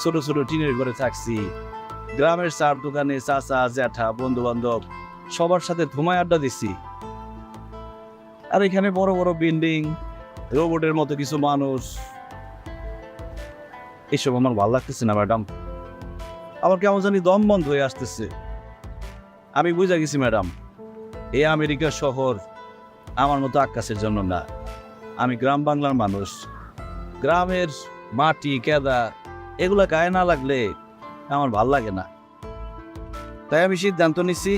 ছোট ছোট টিনের ঘরে থাকছি। গ্রামের চার দোকানে চাচা জ্যাঠা বন্ধু বান্ধব সবার সাথে ধুমায় আড্ডা দিছি। আর এখানে বড় বড় বিল্ডিং, রোবটের মতো কিছু মানুষ, এসব আমার ভালো লাগতেছে না ম্যাডাম। আমার কেমন জানি দম বন্ধ হয়ে আসতেছে। আমি বুঝা গেছি ম্যাডাম, এই আমেরিকা শহর আমার মতো আকাশের জন্য না। আমি গ্রাম বাংলার মানুষ, গ্রামের মাটি কেদা এগুলা গায়ে না লাগলে আমার ভাল লাগে না। তাই আমি সিদ্ধান্ত নিছি,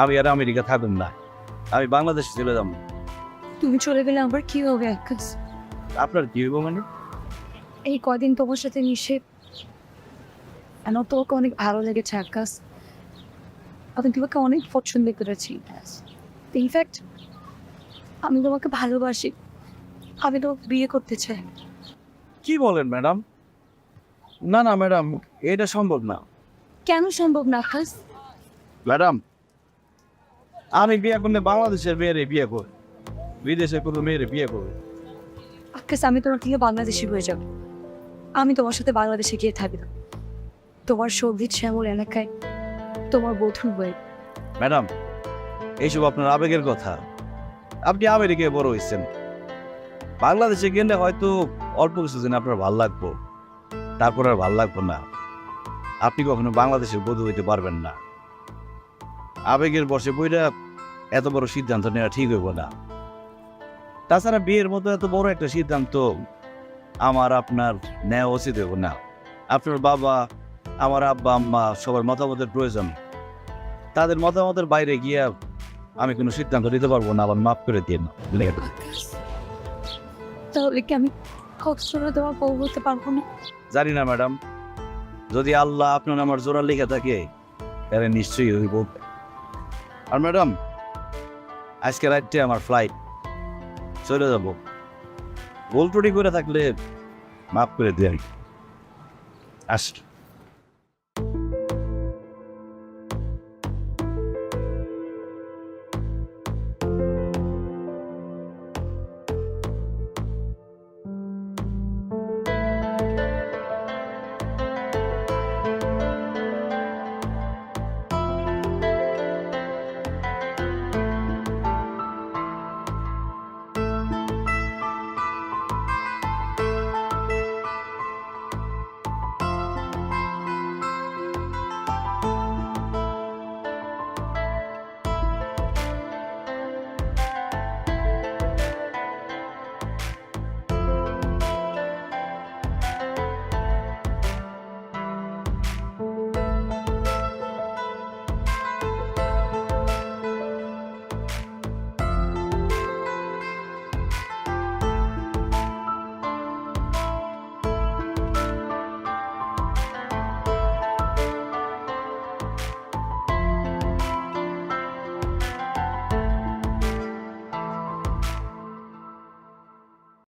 আমি আর আমেরিকা থাকুন না, আমি বাংলাদেশে চলে যাব। তুমি চলে গেলে আবার কি হবে আকাশ? আপনার কি হইব মানে? এই কদিন তোমার সাথে মিশে আমার তোমাকে অনেক ভালো লেগেছে আকাশ। আমি তোমাকে অনেক পছন্দ করেছি। ইনফ্যাক্ট আমি তোমাকে ভালোবাসি, আমি তোমাকে বিয়ে করতে চাই। কি বলেন ম্যাডাম? না না ম্যাডাম, এটা সম্ভব না। কেন সম্ভব না আকাশ? ম্যাডাম, আমি বিয়ে করলে বাংলাদেশের মেয়েরে বিয়ে করব, বিদেশে কোনো মেয়েরে বিয়ে করব। আকাশ, আমি তোমার থেকে বাংলাদেশি হয়ে যাব। আমি তোমার সাথে বাংলাদেশে গিয়ে থাকব, তোমার সবজি শ্যামল এলাকায় তোমার বধূ হয়ে। ম্যাডাম, এইসব আপনার আবেগের কথা। আপনি আমেরিকায় বড় হয়েছেন, বাংলাদেশে গেলে হয়তো অল্প কিছুদিন আপনার ভাল লাগবো, তারপর আর ভাল লাগবো না। আপনি কখনো বাংলাদেশের বধূ হইতে পারবেন না। আবেগের বসে বইটা এত বড় সিদ্ধান্ত নেওয়া ঠিক হইব না। তাছাড়া বিয়ের মতো এত বড় একটা সিদ্ধান্ত আমার আপনার নেওয়া উচিত হইব না। আপনার বাবা, আমার আব্বা আম্মা সবার মতামতের প্রয়োজন। তাদের মতামতের বাইরে গিয়া আমি কোনো সিদ্ধান্ত নিতে পারবো না, আবার মাফ করে দিয়ে না। তাহলে কি আমি কখনো তোমার বউ হতে পারবো না? জানি না ম্যাডাম, যদি আল্লাহ আপনার আমার জোড়া লেখা থাকে তাহলে নিশ্চয়ই হইব। আর ম্যাডাম, আজকে রাত্রে আমার ফ্লাইট, চলে যাব। ভুল ত্রুটি করে থাকলে মাফ করে দিয়ে আসি।